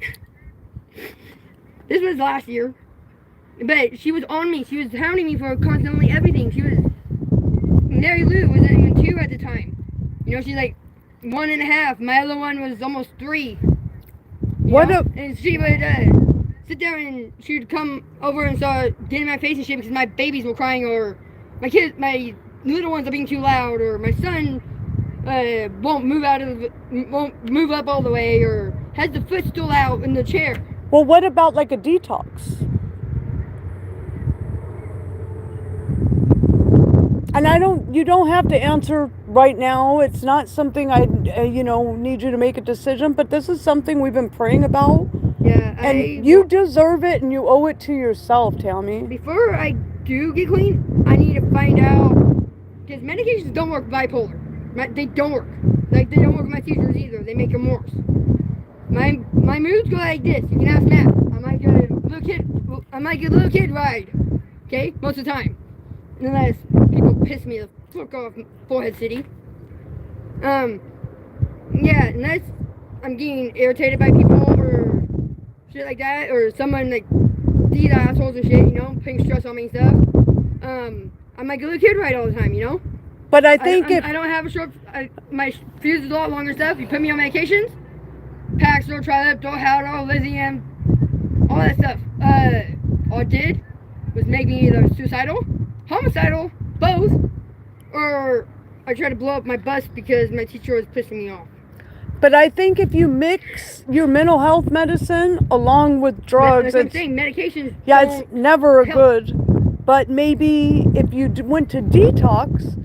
This was last year, but she was on me. She was hounding me for constantly everything. She was. Mary Lou wasn't even 2 at the time. You know, she's like 1.5. My other one was almost 3. And she would sit there and she would come over and start getting my face and shit because my babies were crying, or my little ones are being too loud, or my son won't move up all the way, or has the foot still out in the chair. Well, what about like a detox? And you don't have to answer right now. It's not something I need you to make a decision, but this is something we've been praying about. Yeah, and you deserve it, and you owe it to yourself, Tammy. Before I do get clean, I need to find out, because medications don't work bipolar. They don't work. Like, they don't work with my seizures either. They make them worse. My moods go like this. You can ask Matt. I might get a little kid ride. Okay? Most of the time. Unless people piss me the fuck off, Forehead City. Yeah, unless I'm getting irritated by people or shit like that, or someone like these assholes and shit, you know, putting stress on me and stuff. I'm like a little kid ride all the time, you know. But I think I don't have a short. My fuse is a lot longer stuff. You put me on medications, Paxil, Triliptol, Haldol, lithium, all that stuff. All it did was make me either suicidal, homicidal, both, or I tried to blow up my bus because my teacher was pissing me off. But I think if you mix your mental health medicine along with drugs, I'm saying medications. Yeah, it's never help. good. But maybe if you went to detox,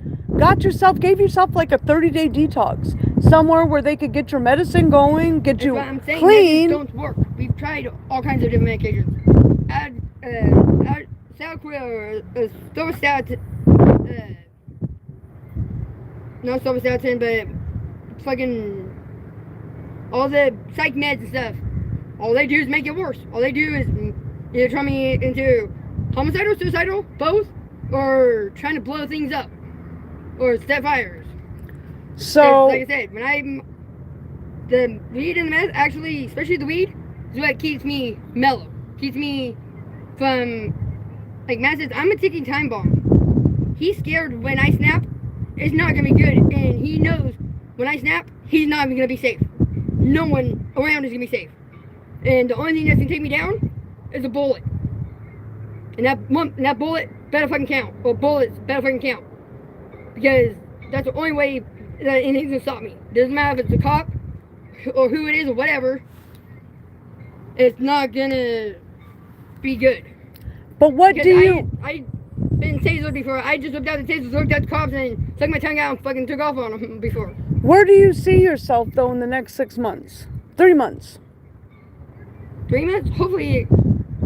gave yourself like a 30-day detox somewhere where they could get your medicine going, get That's you what I'm saying. clean. Don't work. We've tried all kinds of different medications. Add Salquil, Stovastatin, not Stovastatin, but fucking all the psych meds and stuff. All they do is make it worse. All they do is either turn me into homicidal, suicidal, both, or trying to blow things up, or set fires. So, like I said, the weed and the meth, actually, especially the weed, is what keeps me mellow. Keeps me from, like Matt says, I'm a ticking time bomb. He's scared when I snap, it's not going to be good. And he knows when I snap, he's not even going to be safe. No one around is going to be safe. And the only thing that's going to take me down is a bullet. And that bullet better fucking count. Or bullets better fucking count. Because that's the only way that anything's going to stop me. Doesn't matter if it's a cop or who it is or whatever. It's not going to be good. but what Because do you... I've been tasered before. I just looked out the tasers, looked at the cops, and stuck my tongue out and fucking took off on them before. Where do you see yourself, though, in the next 6 months? 3 months? 3 months? Hopefully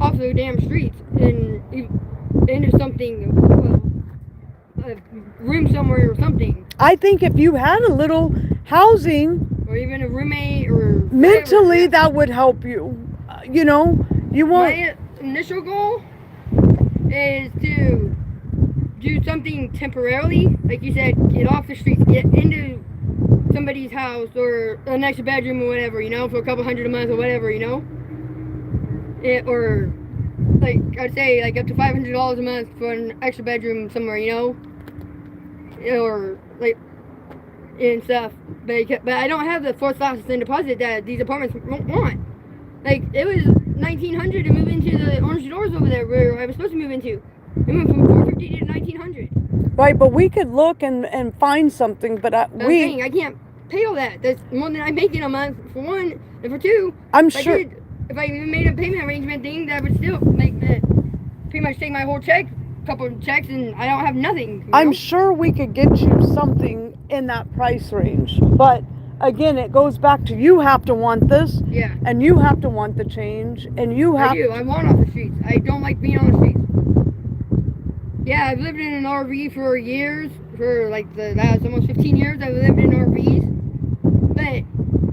off the damn streets and into something, a room somewhere or something. I think if you had a little housing, Or even a roommate or... mentally, whatever. that would help you. You won't... My initial goal is to do something temporarily, like you said, get off the streets, get into somebody's house or an extra bedroom or whatever, you know, for a couple $100 a month or whatever, you know, or like I'd say like up to $500 a month for an extra bedroom somewhere, you know, or like and stuff. But I don't have the 4,000 deposit that these apartments want. Like it was $1,900 to move into the orange doors over there where I was supposed to move into. It went from $450 to $1,900. Right, but we could look and find something, but I'm saying I can't pay all that. That's more than I make in a month, for one, and for two. I'm if sure. If I even made a payment arrangement thing, that would still make me pretty much take my whole check, couple of checks, and I don't have nothing. You I'm know? sure we could get you something in that price range, but again, it goes back to you have to want this, Yeah. and you have to want the change, and you have. I do. I want off the streets. I don't like being on the streets. Yeah, I've lived in an RV for years, for like the last almost 15 years. I've lived in RVs, but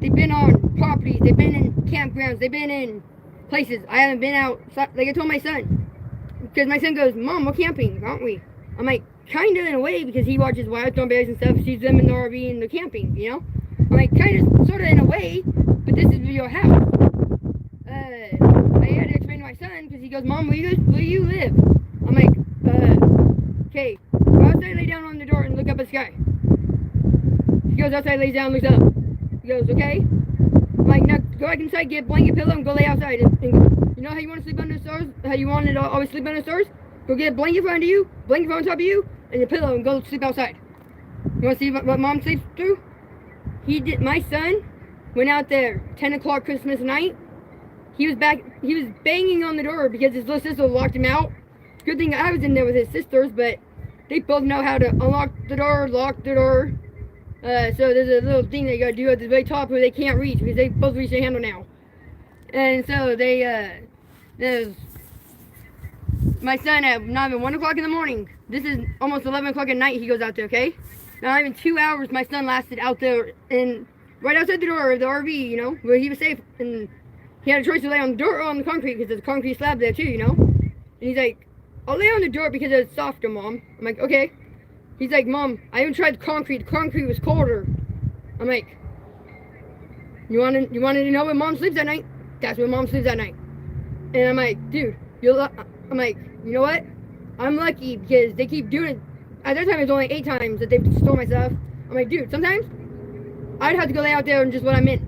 they've been on properties, they've been in campgrounds, they've been in places. I haven't been out. Like I told my son, because my son goes, "Mom, we're camping, aren't we?" I'm like, kind of in a way, because he watches Wild Thornberries and stuff. Sees them in the RV and the camping, you know. I'm like, kind of, sort of in a way, but this is your house. I had to explain to my son because he goes, "Mom, where you live?" I'm like, okay, go outside, lay down on the door and look up at the sky. He goes outside, lays down, looks up. He goes, okay. I'm like, now go back inside, get a blanket, pillow, and go lay outside. And you know how you want to sleep under the stars? How you want to always sleep under the stars? Go get a blanket under you, blanket on top of you, and a pillow, and go sleep outside. You want to see what Mom sleeps through? My son went out there 10 o'clock Christmas night. He was banging on the door because his little sister locked him out. Good thing I was in there with his sisters, but they both know how to unlock the door, lock the door. So there's a little thing that you gotta do at the very top where they can't reach because they both reach their handle now. And so there's my son at not even 1 o'clock in the morning. This is almost 11 o'clock at night. He goes out there, okay? Not even 2 hours my son lasted out there and right outside the door of the RV, you know, where he was safe. And he had a choice to lay on the door or on the concrete because there's a concrete slab there too, you know. And he's like, "I'll lay on the door because it's softer, Mom." I'm like, okay. He's like, "Mom, I even tried the concrete. The concrete was colder." I'm like, you wanted to know where Mom sleeps at night? That's where Mom sleeps at night. And I'm like, dude, I'm like, you know what? I'm lucky because they keep doing it. At that time, it was only 8 times that they stole my stuff. I'm like, dude, sometimes I'd have to go lay out there and just what I'm in.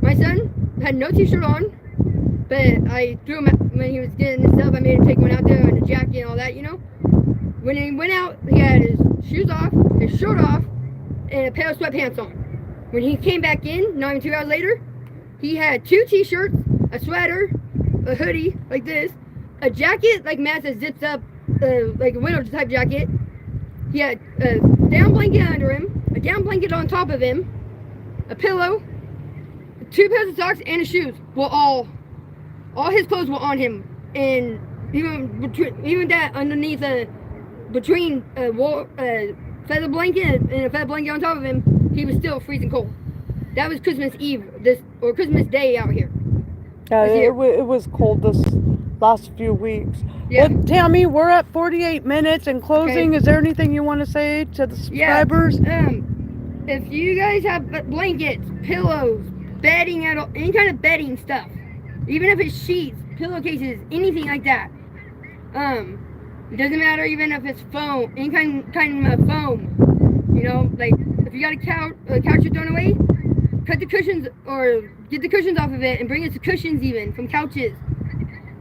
My son had no t-shirt on, but I threw him when he was getting his stuff. I made him take one out there and a jacket and all that, you know. When he went out, he had his shoes off, his shirt off, and a pair of sweatpants on. When he came back in, not even 2 hours later, he had 2 t-shirts, a sweater, a hoodie like this, a jacket like Matt that zips up, like a winter type jacket. He had a down blanket under him, a down blanket on top of him, a pillow, 2 pairs of socks, and his shoes. Well, all his clothes were on him, and even that underneath between a feather blanket and a feather blanket on top of him, he was still freezing cold. That was Christmas Eve, or Christmas Day out here. Yeah, it was cold this last few weeks. Yeah. Well, Tammy, we're at 48 minutes. In closing, Okay. is there anything you want to say to the subscribers? Yeah. If you guys have blankets, pillows, bedding, any kind of bedding stuff, even if it's sheets, pillowcases, anything like that, it doesn't matter even if it's foam, any kind of foam, you know, like if you got a couch you're throwing away, cut the cushions or get the cushions off of it and bring us the cushions even from couches.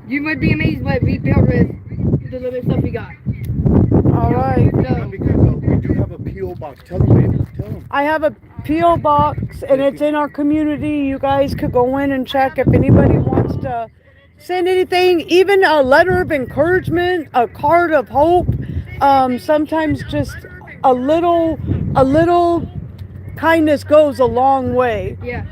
You would be amazed what we built with the little stuff we got. All right. So, Because we do have a P.O. box. Tell them, baby. Tell them. I have a P.O. box, and it's in our community. You guys could go in and check if anybody wants to send anything, even a letter of encouragement, a card of hope. Sometimes just a little kindness goes a long way. yeah.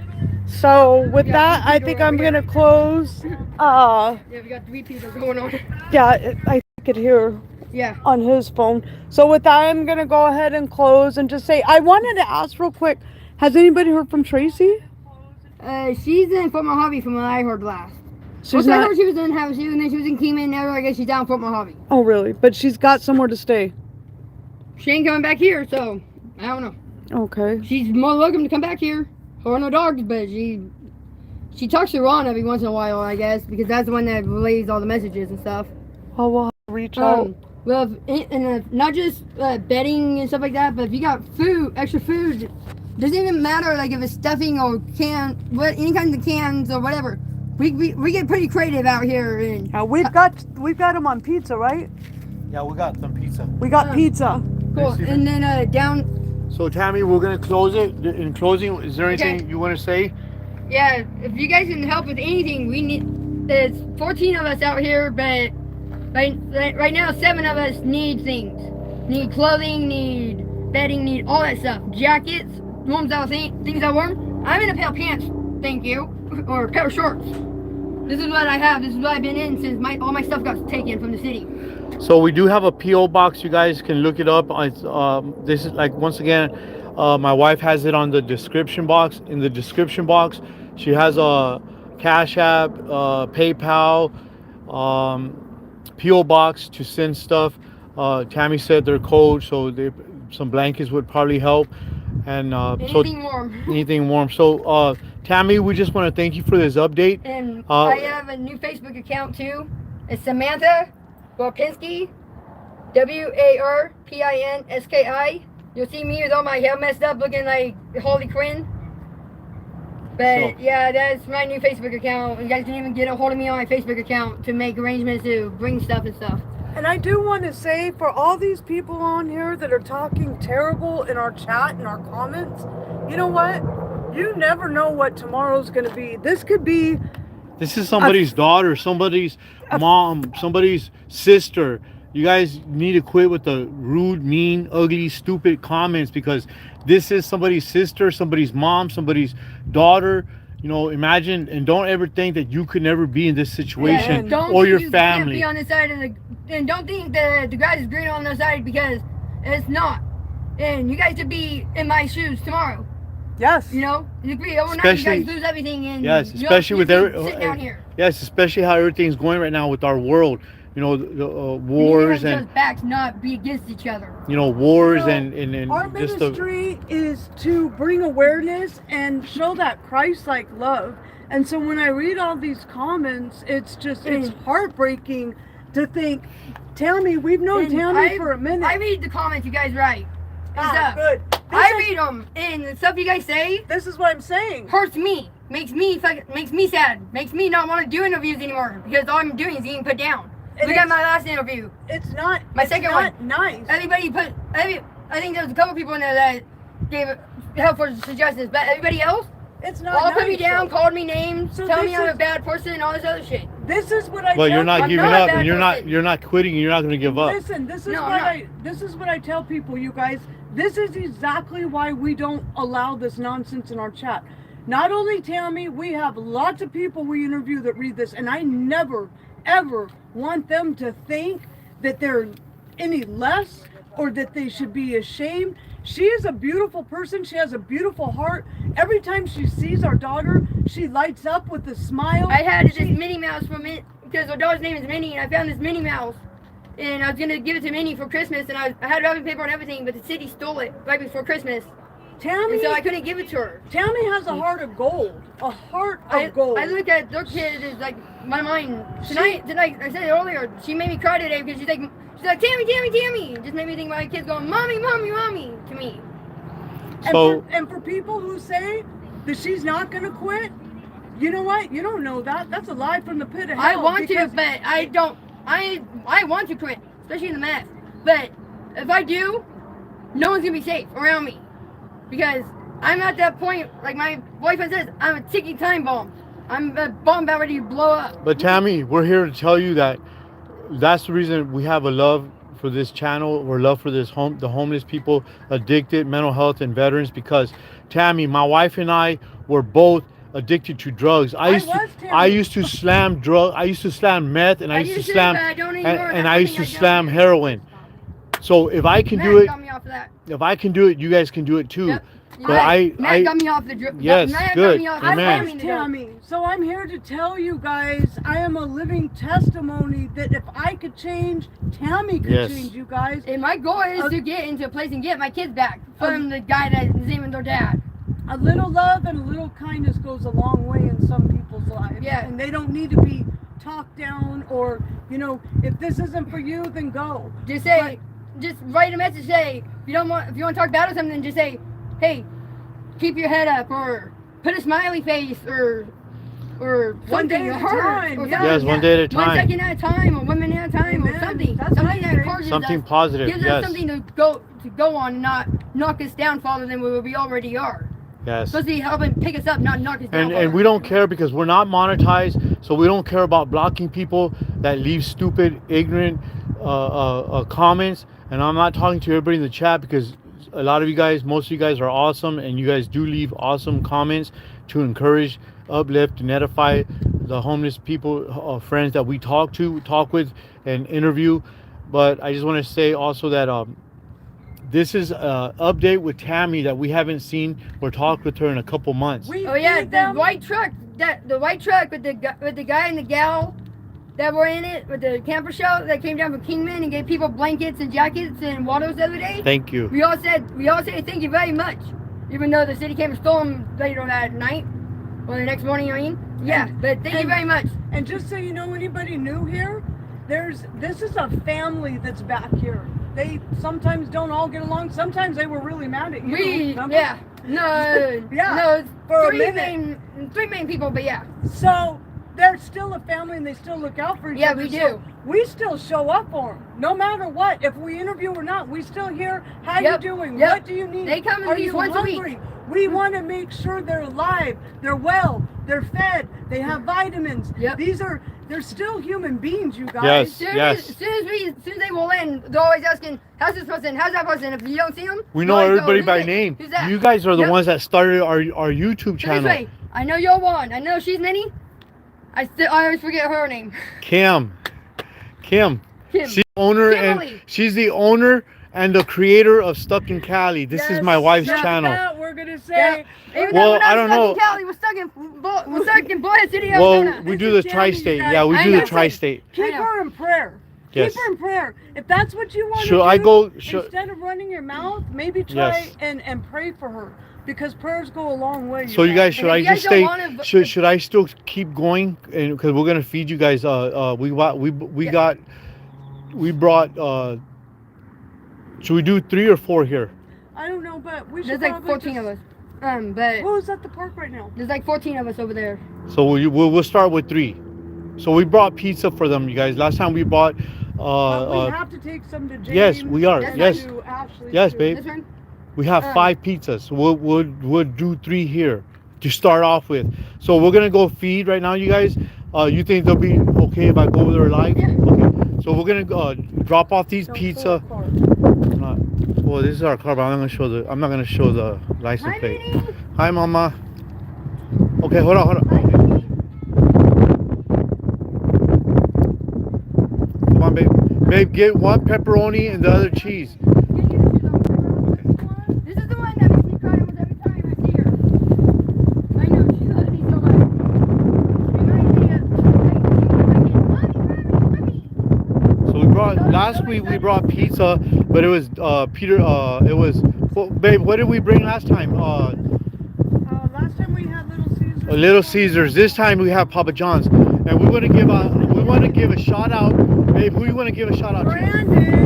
So with Yeah, that, I people think over I'm here. gonna close. Yeah, we got 3 people going on. Yeah, I could hear Yeah. on his phone. So with that, I'm gonna go ahead and close and just say, I wanted to ask real quick, has anybody heard from Tracy? She's in Fort Mojave from what I heard last. She's First I not. heard she was in Havasu, and then she was in Kima, and now I guess she's down in Fort Mojave. Oh really? But she's got somewhere to stay. She ain't coming back here, so I don't know. Okay. She's more welcome to come back here. Or no dogs, but she talks to Ron every once in a while, I guess, because that's the one that relays all the messages and stuff. Oh, we'll have to reach out. Well, not just bedding and stuff like that, but if you got food, extra food, doesn't even matter like if it's stuffing or any kind of cans or whatever. we get pretty creative out here. And We've got them on pizza, right? Yeah, we got some pizza. We got pizza. cool. And then down. So Tammy, we're gonna close it. In closing, is there anything you want to say? Yeah, if you guys can help with anything, we need. There's 14 of us out here, but right now 7 of us need things. Need clothing, need bedding, need all that stuff. Jackets, warms out things I warm. I'm in a pair of pants, thank you, or a pair of shorts. This is what I have. This is what I've been in since all my stuff got taken from the city. So we do have a PO box. You guys can look it up. This is like, once again, my wife has it on the description box. In the description box, she has a Cash App, PayPal, PO box to send stuff. Tammy said their code, so some blankets would probably help. And anything warm. Anything warm. So Tammy, we just want to thank you for this update. And I have a new Facebook account too. It's Samantha Warpinski, WARPINSKI. You'll see me with all my hair messed up looking like Harley Quinn. But yeah, that's my new Facebook account. You guys can even get a hold of me on my Facebook account to make arrangements to bring stuff and stuff. And I do want to say, for all these people on here that are talking terrible in our chat and our comments, you know what? You never know what tomorrow's going to be. This is somebody's daughter, somebody's mom, somebody's sister. You guys need to quit with the rude, mean, ugly, stupid comments, because this is somebody's sister, somebody's mom, somebody's daughter. You know, imagine, and don't ever think that you could never be in this situation, or your family. Can't be on the side of and don't think that the grass is green on the side, because it's not. And you guys should be in my shoes tomorrow. Yes. You know, you could be overnight. You guys lose everything, and especially with sitting down here. Yes, especially how everything's going right now with our world. You know, the wars and backs not be against each other. You know, wars and our just ministry is to bring awareness and show that Christ-like love. And so when I read all these comments, it's heartbreaking to think, Tammy, we've known Tammy for a minute. I read the comments you guys write. Good. I read them, and the stuff you guys say. This is what I'm saying. Hurts me, makes me sad, makes me not want to do interviews anymore, because all I'm doing is getting put down. Look at my last interview. It's not. My second one. Nice. I think there was a couple people in there that gave helpful suggestions, but everybody else, it's not. All nice, put me down, called me names, tell me I'm a bad person, and all this other shit. This is what I. But you're not giving up, and you're not quitting, and you're not going to give up. Listen, this is what I tell people, you guys. This is exactly why we don't allow this nonsense in our chat. Not only Tammy, we have lots of people we interview that read this, and I never, ever want them to think that they're any less or that they should be ashamed. She is a beautiful person. She has a beautiful heart. Every time she sees our daughter, she lights up with a smile. I had this Minnie Mouse from it, because our daughter's name is Minnie, and I found this Minnie Mouse. And I was going to give it to Minnie for Christmas, and I had wrapping paper and everything, but the city stole it right before Christmas. Tammy, and so I couldn't give it to her. Tammy has a heart of gold. A heart of gold. I look at their kids as like my mind. Tonight, I said it earlier, she made me cry today because she's like, Tammy. It just made me think my kids going, Mommy, to me. And for people who say that she's not going to quit, you know what? You don't know that. That's a lie from the pit of hell. I want to, but I don't. I want to quit, especially in the mess. But if I do, no one's going to be safe around me. Because I'm at that point, like my boyfriend says, I'm a ticking time bomb. I'm a bomb about ready to blow up. But Tammy, we're here to tell you that that's the reason we have a love for this channel, or love for the homeless people, addicted, mental health, and veterans. Because Tammy, my wife and I were both addicted to drugs. I used to slam meth, and I used to slam heroin. So if I can do it, you guys can do it too. Yep. But Matt got me off the drip. Yes, Matt good. Got me off Tammy. So I'm here to tell you guys, I am a living testimony that if I could change, Tammy could change, you guys. And my goal is to get into a place and get my kids back from the guy that is even their dad. A little love and a little kindness goes a long way in some people's lives. Yeah. And they don't need to be talked down, or, you know, if this isn't for you, then go. Just write a message, say, if you want to talk bad or something, just say, hey, keep your head up, or put a smiley face, or or One day something at a harder. time, Or yeah. something, Yes, one day at a One time. second at a time, or 1 minute at a time, or Amen. something. That's Something what that I say. encourages Something us, positive, gives yes. us something to go on, and not knock us down farther than where we already are. Yes. Especially helping pick us up, not knock us down. And we don't care because we're not monetized, so we don't care about blocking people that leave stupid, ignorant comments. And I'm not talking to everybody in the chat because a lot of you guys, most of you guys are awesome, and you guys do leave awesome comments to encourage, uplift, and edify the homeless people, friends that we talk with, and interview. But I just want to say also that this is an update with Tammy that we haven't seen or talked with her in a couple months. Oh yeah, the white truck with the guy and the gal that were in it with the camper show that came down from Kingman and gave people blankets and jackets and waters the other day. Thank you. We all said thank you very much, even though the city came and stole them later that night or the next morning. I mean, yeah, but thank you very much. And just so you know, anybody new here, this is a family that's back here. They sometimes don't all get along. Sometimes they were really mad at you. remember? Yeah, no, Yeah, no, for a three main people, but yeah. So they're still a family and they still look out for each Yeah, other. we do. So we still show up for them, no matter what. If we interview or not, we still hear how Yep, you doing. yep. What do you need? They come and Are meet you once a week. hungry? We want to make sure they're alive, they're well, they're fed, they have vitamins. Yep. They're still human beings, you guys. Yes. As soon as they roll in, they're always asking, how's this person, how's that person? If you don't see them, We know everybody by name. Who's that? You guys are the Yep. ones that started our YouTube So this channel. way, I know you're one. I know she's Minnie. I always forget her name. Kim. Kim. She's the owner Kimberly. and she's the owner and the creator of StuckInCali. This is my wife's That's channel. That we're gonna say. Yeah. Even Well, though we're not I don't know. stuck in Cali, we're stuck in Boise City, Well, Arizona. we do This the is Tammy, you tri-state. guys. Yeah, we I do know. the tri-state. Keep I know. her in prayer. Yes. Keep her in prayer. If that's what you want to Should do, I go- should- instead of running your mouth, maybe try Yes. and pray for her, because prayers go a long way. So you guys, should And I if you just guys stay? don't wanna- Should I still keep going? And because we're gonna feed you guys. We brought. Should we do 3 or 4 here? I don't know, but we should. There's like probably 14 of us. But Who's at the park right now? there's like 14 of us over there. So we'll start with 3. So we brought pizza for them, you guys. Last time we bought. But we have to take some to James. yes, we are. and Yes. to Ashley, Yes, too. babe. This one? We have 5 pizzas. So we'll do 3 here to start off with. So we're gonna go feed right now, you guys. You think they'll be okay if I go over there live? Yeah. Okay. So we're gonna drop off these Don't pizza. pull apart. Well, this is our car, but I'm not gonna show the license Hi, plate. Minnie. Hi, Mama. Okay, hold on. Hi, Minnie. Come on, babe. Babe, get 1 pepperoni and the other cheese. This is the one that makes me cry almost every time I see her. I know, she loves me so much. Reminds me of So we brought last week. We brought pizza, but it was Peter. It was. Well, babe, what did we bring last time? Last time we had Little Caesars. Little Caesars. This time we have Papa John's, and we want to give a shout out. Babe, who you want to give a shout out to?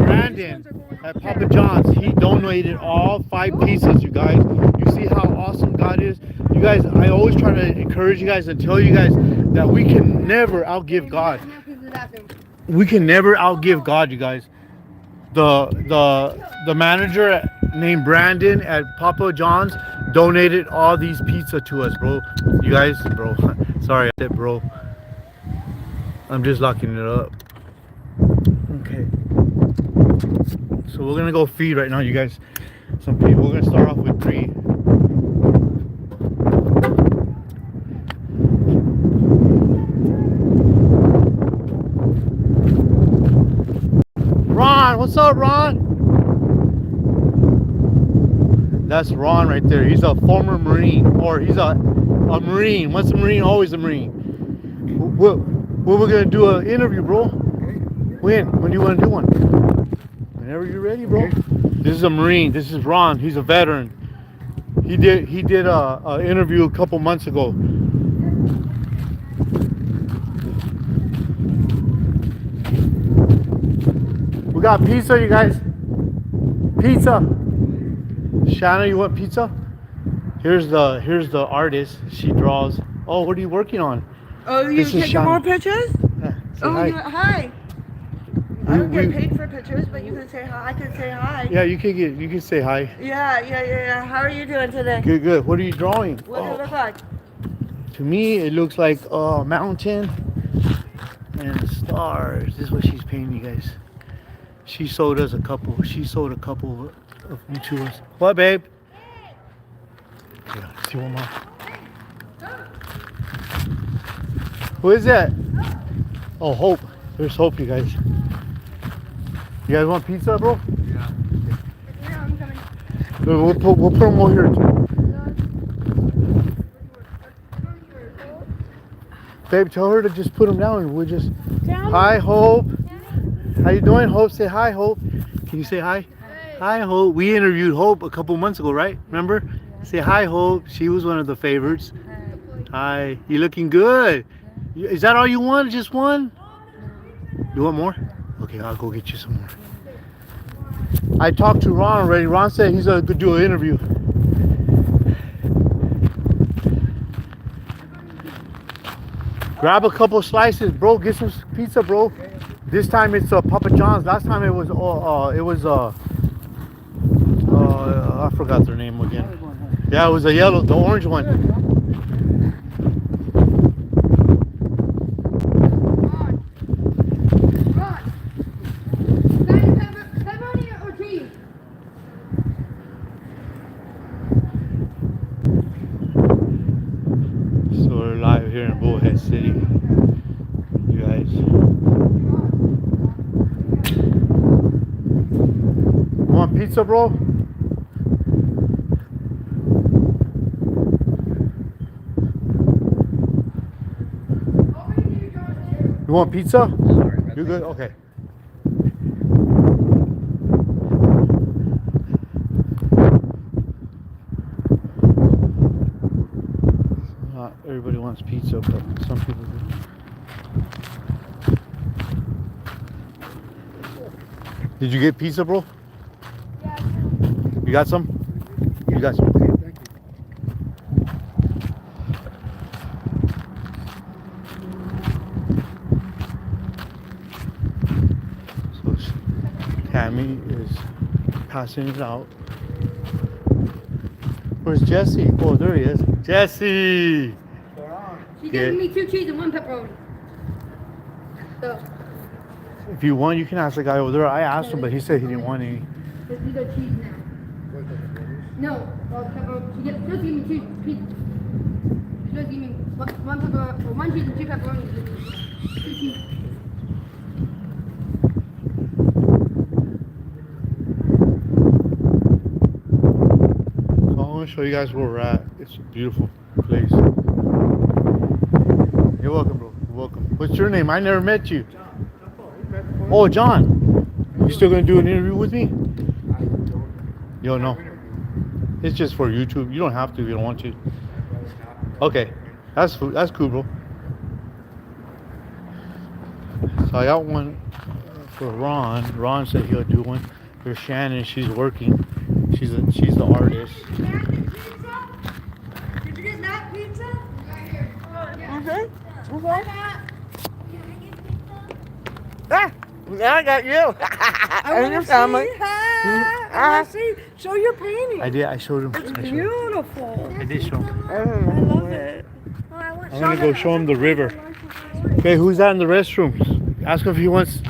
Brandon at Papa John's. He donated all 5 pizzas. You guys, you see how awesome God is. You guys, I always try to encourage you guys and tell you guys that we can never outgive God. We can never outgive God, you guys. The manager named Brandon at Papa John's donated all these pizza to us, bro. You guys, bro. Sorry, I said bro. I'm just locking it up. Okay. So we're gonna go feed right now, you guys. Some people. We're gonna start off with 3. Ron, what's up, Ron? That's Ron right there. He's a former Marine, or he's a Marine. Once a Marine, always a Marine. We're gonna do an interview, bro. When do you want to do one? Whenever you're ready, bro. This is a Marine. This is Ron. He's a veteran. He did a interview a couple months ago. We got pizza, you guys. Pizza. Shanna, you want pizza? Here's the artist. She draws. Oh, what are you working on? Oh, you This is taking more Sean. pictures? Yeah, say Oh, hi. hi. I don't get We- paid for pictures, but you can say hi. I can say hi. Yeah, you can say hi. Yeah. How are you doing today? Good, good. What are you drawing? What does it Oh, look like? to me, it looks like a mountain and stars. This is what she's painting, you guys. She sold us a couple. She sold a couple of you to us. What, babe? Yeah, see one more. Who is that? Oh, Hope. There's Hope, you guys. You guys want pizza, bro? Yeah, I'm coming. We'll put them over here too. Babe, tell her to just put them down and we'll just. Hi, Hope. How you doing, Hope? Say hi, Hope. Can you say hi? Hi, Hope. We interviewed Hope a couple months ago, right? Remember? Say hi, Hope. She was one of the favorites. Hi. You looking good. Is that all you want? Just one? You want more? Okay, I'll go get you some more. I talked to Ron already. Ron said he's going to do an interview. Grab a couple slices, bro. Get some pizza, bro. This time it's Papa John's. Last time it was I forgot their name again. Yeah, it was the orange one. Ron. Pepperoni or cheese? So we're live here in Bullhead City, you guys. Want pizza, bro? You want pizza? You good? Okay. Not everybody wants pizza, but some people do. Did you get pizza, bro? Yeah. You got some? You got some. Okay, thank you. So Tammy is passing it out. Where's Jesse? Oh, there he is. Jesse! She's giving me 2 cheese and 1 pepperoni. So, If you want, you can ask the guy over there. I asked him, but he said he didn't want any. these are cheese now. No, she gets supposed to give me 2 cheese. She's supposed to give me 1 pepper, or 1 cheese and 2 pepperonis. 2 cheese. So I want to show you guys where we're at. It's a beautiful place. You're welcome, bro. You're welcome. What's your name? I never met you. Oh, John. You still gonna do an interview with me? You don't know. It's just for YouTube. You don't have to if you don't want to. Okay, that's cool, bro. So I got one for Ron. Ron said he'll do one. For Shannon, she's working. She's the artist. Did you get that pizza? Okay. Ah, now I got you. I And want your to family. see. Hi. I want to see. Show your painting. I did. I showed him. It's beautiful. I did show him. I love it. I'm gonna go show him the river. Okay, who's that in the restrooms? Ask him if he wants.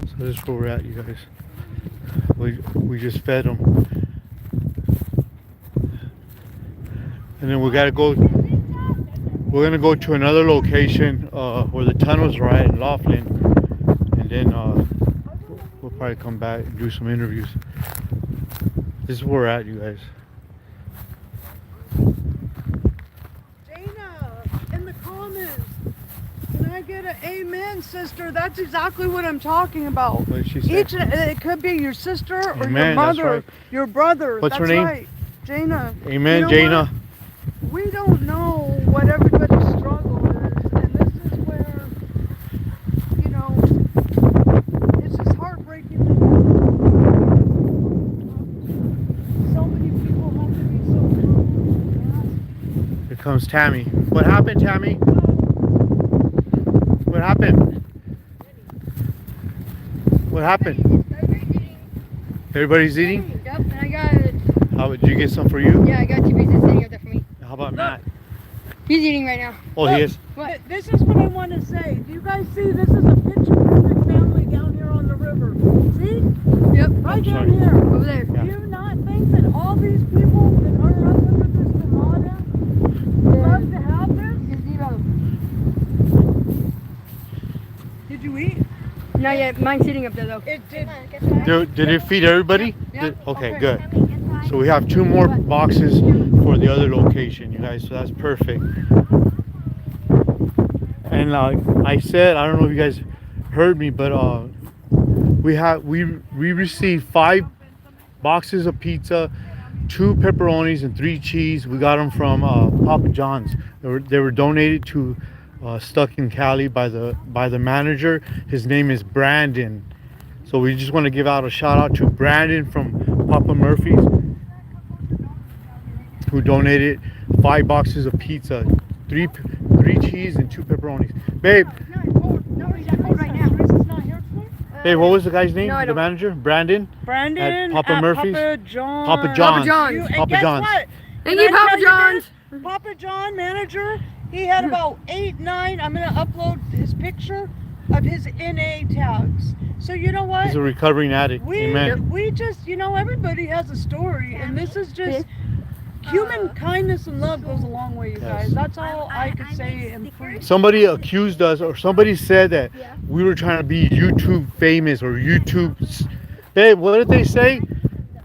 So this is where we're at, you guys. We just fed them, and then we gotta go. We're gonna go to another location where the tunnels are at in Laughlin, and then we'll probably come back and do some interviews. This is where we're at, you guys. Dana, in the comments, can I get an amen, sister? That's exactly what I'm talking about. What did she say? It could be your sister or your Amen, that's mother, right. your brother. What's her that's name? Right. Jana. Amen, You know Jana. what? We don't know what everybody's struggle is, and this is where, comes Tammy. What happened, Tammy? What happened? What happened? Everybody's eating? Yep, and I got. How did you get some for you? Yeah, I got 2 pieces sitting up there for me. How about Matt? He's eating right now. Oh, he is? What? This is what I want to say. Do you guys see? This is a picture perfect family down here on the river. See? Yep. Right down sorry. here. Over there. Do you not think that all these people that are up under this Ramada would love to have this? Did you eat? Not yet. Mine's sitting up there though. It did. Did it feed everybody? Yeah. Okay, good. So we have 2 more boxes for the other location, you guys. So that's perfect. And like I said, I don't know if you guys heard me, but we received 5 boxes of pizza, 2 pepperonis, and 3 cheese. We got them from Papa John's. They were donated to StuckInCali by the manager. His name is Brandon. So we just want to give out a shout out to Brandon from Papa Murphy's, who donated 5 boxes of pizza, 3 cheese and 2 pepperonis. Babe, No, he's not cold right now. hey, what was the guy's name? No, I The don't. manager? Brandon? Brandon At Papa Murphy's? Papa John. Papa John's. John's. And Papa guess John's. what? Thank Did you, I Papa tell you John's. this? Papa John, manager, he had about 8, 9. I'm going to upload his picture of his NA tags. So you know what? He's a recovering addict. Amen. We just, you know, everybody has a story, and this is just human kindness and love goes a long way, you guys. That's all I could say. And Somebody accused us, or somebody said that we were trying to be YouTube famous or YouTube. Babe, what did they say?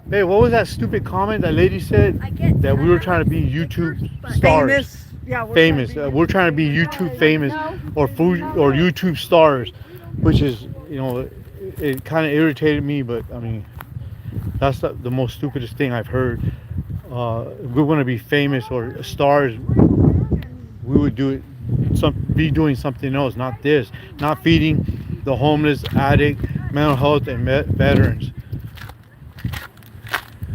Babe, what was that stupid comment that lady said? That we were trying to be YouTube stars. famous. Yeah, we're Famous. trying to be- We're trying to be YouTube famous or food or YouTube stars, which is, you know, it kind of irritated me, but I mean, that's the most stupidest thing I've heard. If we want to be famous or stars, we would do it, be doing something else, not this, not feeding the homeless, addict, mental health, and veterans.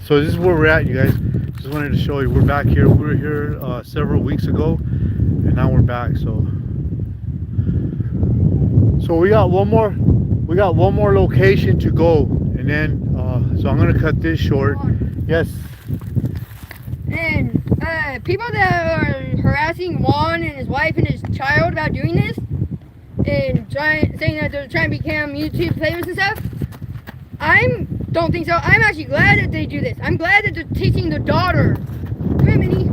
So this is where we're at, you guys. Just wanted to show you we're back here. We were here several weeks ago, and now we're back. So we got one more location to go, and then so I'm gonna cut this short. Yes. And people that are harassing Juan and his wife and his child about doing this, and saying that they're trying to become YouTube famous and stuff, I don't think so. I'm actually glad that they do this. I'm glad that they're teaching the daughter, come here, Minnie,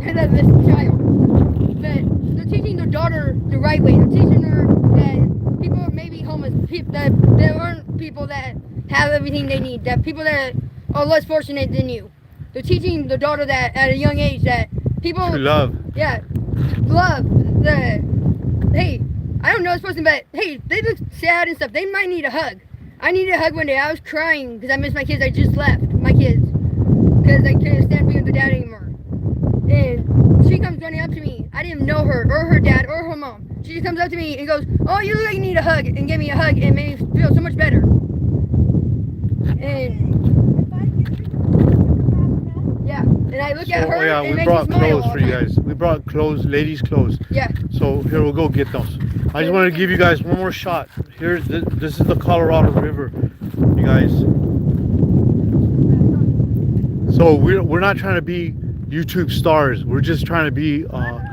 and that this child, that they're teaching the daughter the right way. They're teaching her that people are maybe homeless, that there aren't people that have everything they need, that people that are less fortunate than you. They're teaching the daughter that at a young age that people To love. Yeah, love. Hey, I don't know this person, but hey, they look sad and stuff. They might need a hug. I needed a hug one day. I was crying because I missed my kids. I just left my kids because I couldn't stand being with their dad anymore. And she comes running up to me. I didn't know her or her dad or her mom. She just comes up to me and goes, "Oh, you look like you need a hug," and gave me a hug and made me feel so much better. And yeah, and I look at her yeah, and we it makes brought me smile clothes all for the you time. guys. We brought clothes, ladies' clothes. Yeah. So here we'll go get those. I just wanted to give you guys one more shot. This is the Colorado River, you guys. So we're not trying to be YouTube stars. We're just trying to be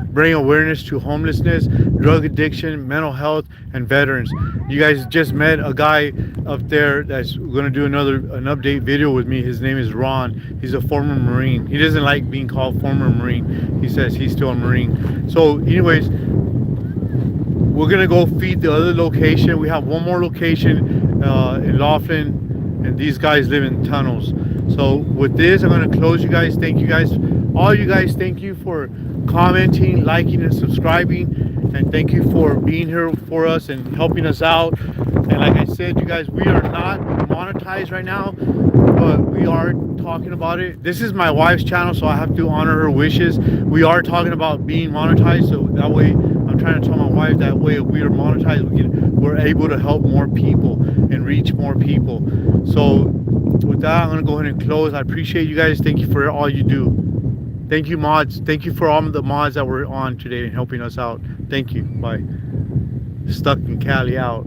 bring awareness to homelessness, drug addiction, mental health, and veterans. You guys just met a guy up there that's going to do an update video with me. His name is Ron. He's a former Marine. He doesn't like being called former Marine. He says he's still a Marine. So anyways, we're going to go feed the other location. We have one more location in Laughlin, and these guys live in tunnels. So with this, I'm going to close you guys. Thank you guys. All you guys, thank you for commenting, liking, and subscribing. And thank you for being here for us and helping us out. And like I said, you guys, we are not monetized right now, but we are talking about it. This is my wife's channel, so I have to honor her wishes. We are talking about being monetized, so that way I'm trying to tell my wife that way if we are monetized, we're able to help more people and reach more people. So with that, I'm going to go ahead and close. I appreciate you guys. Thank you for all you do. Thank you, mods. Thank you for all the mods that were on today and helping us out. Thank you. Bye. Stuck in Cali out.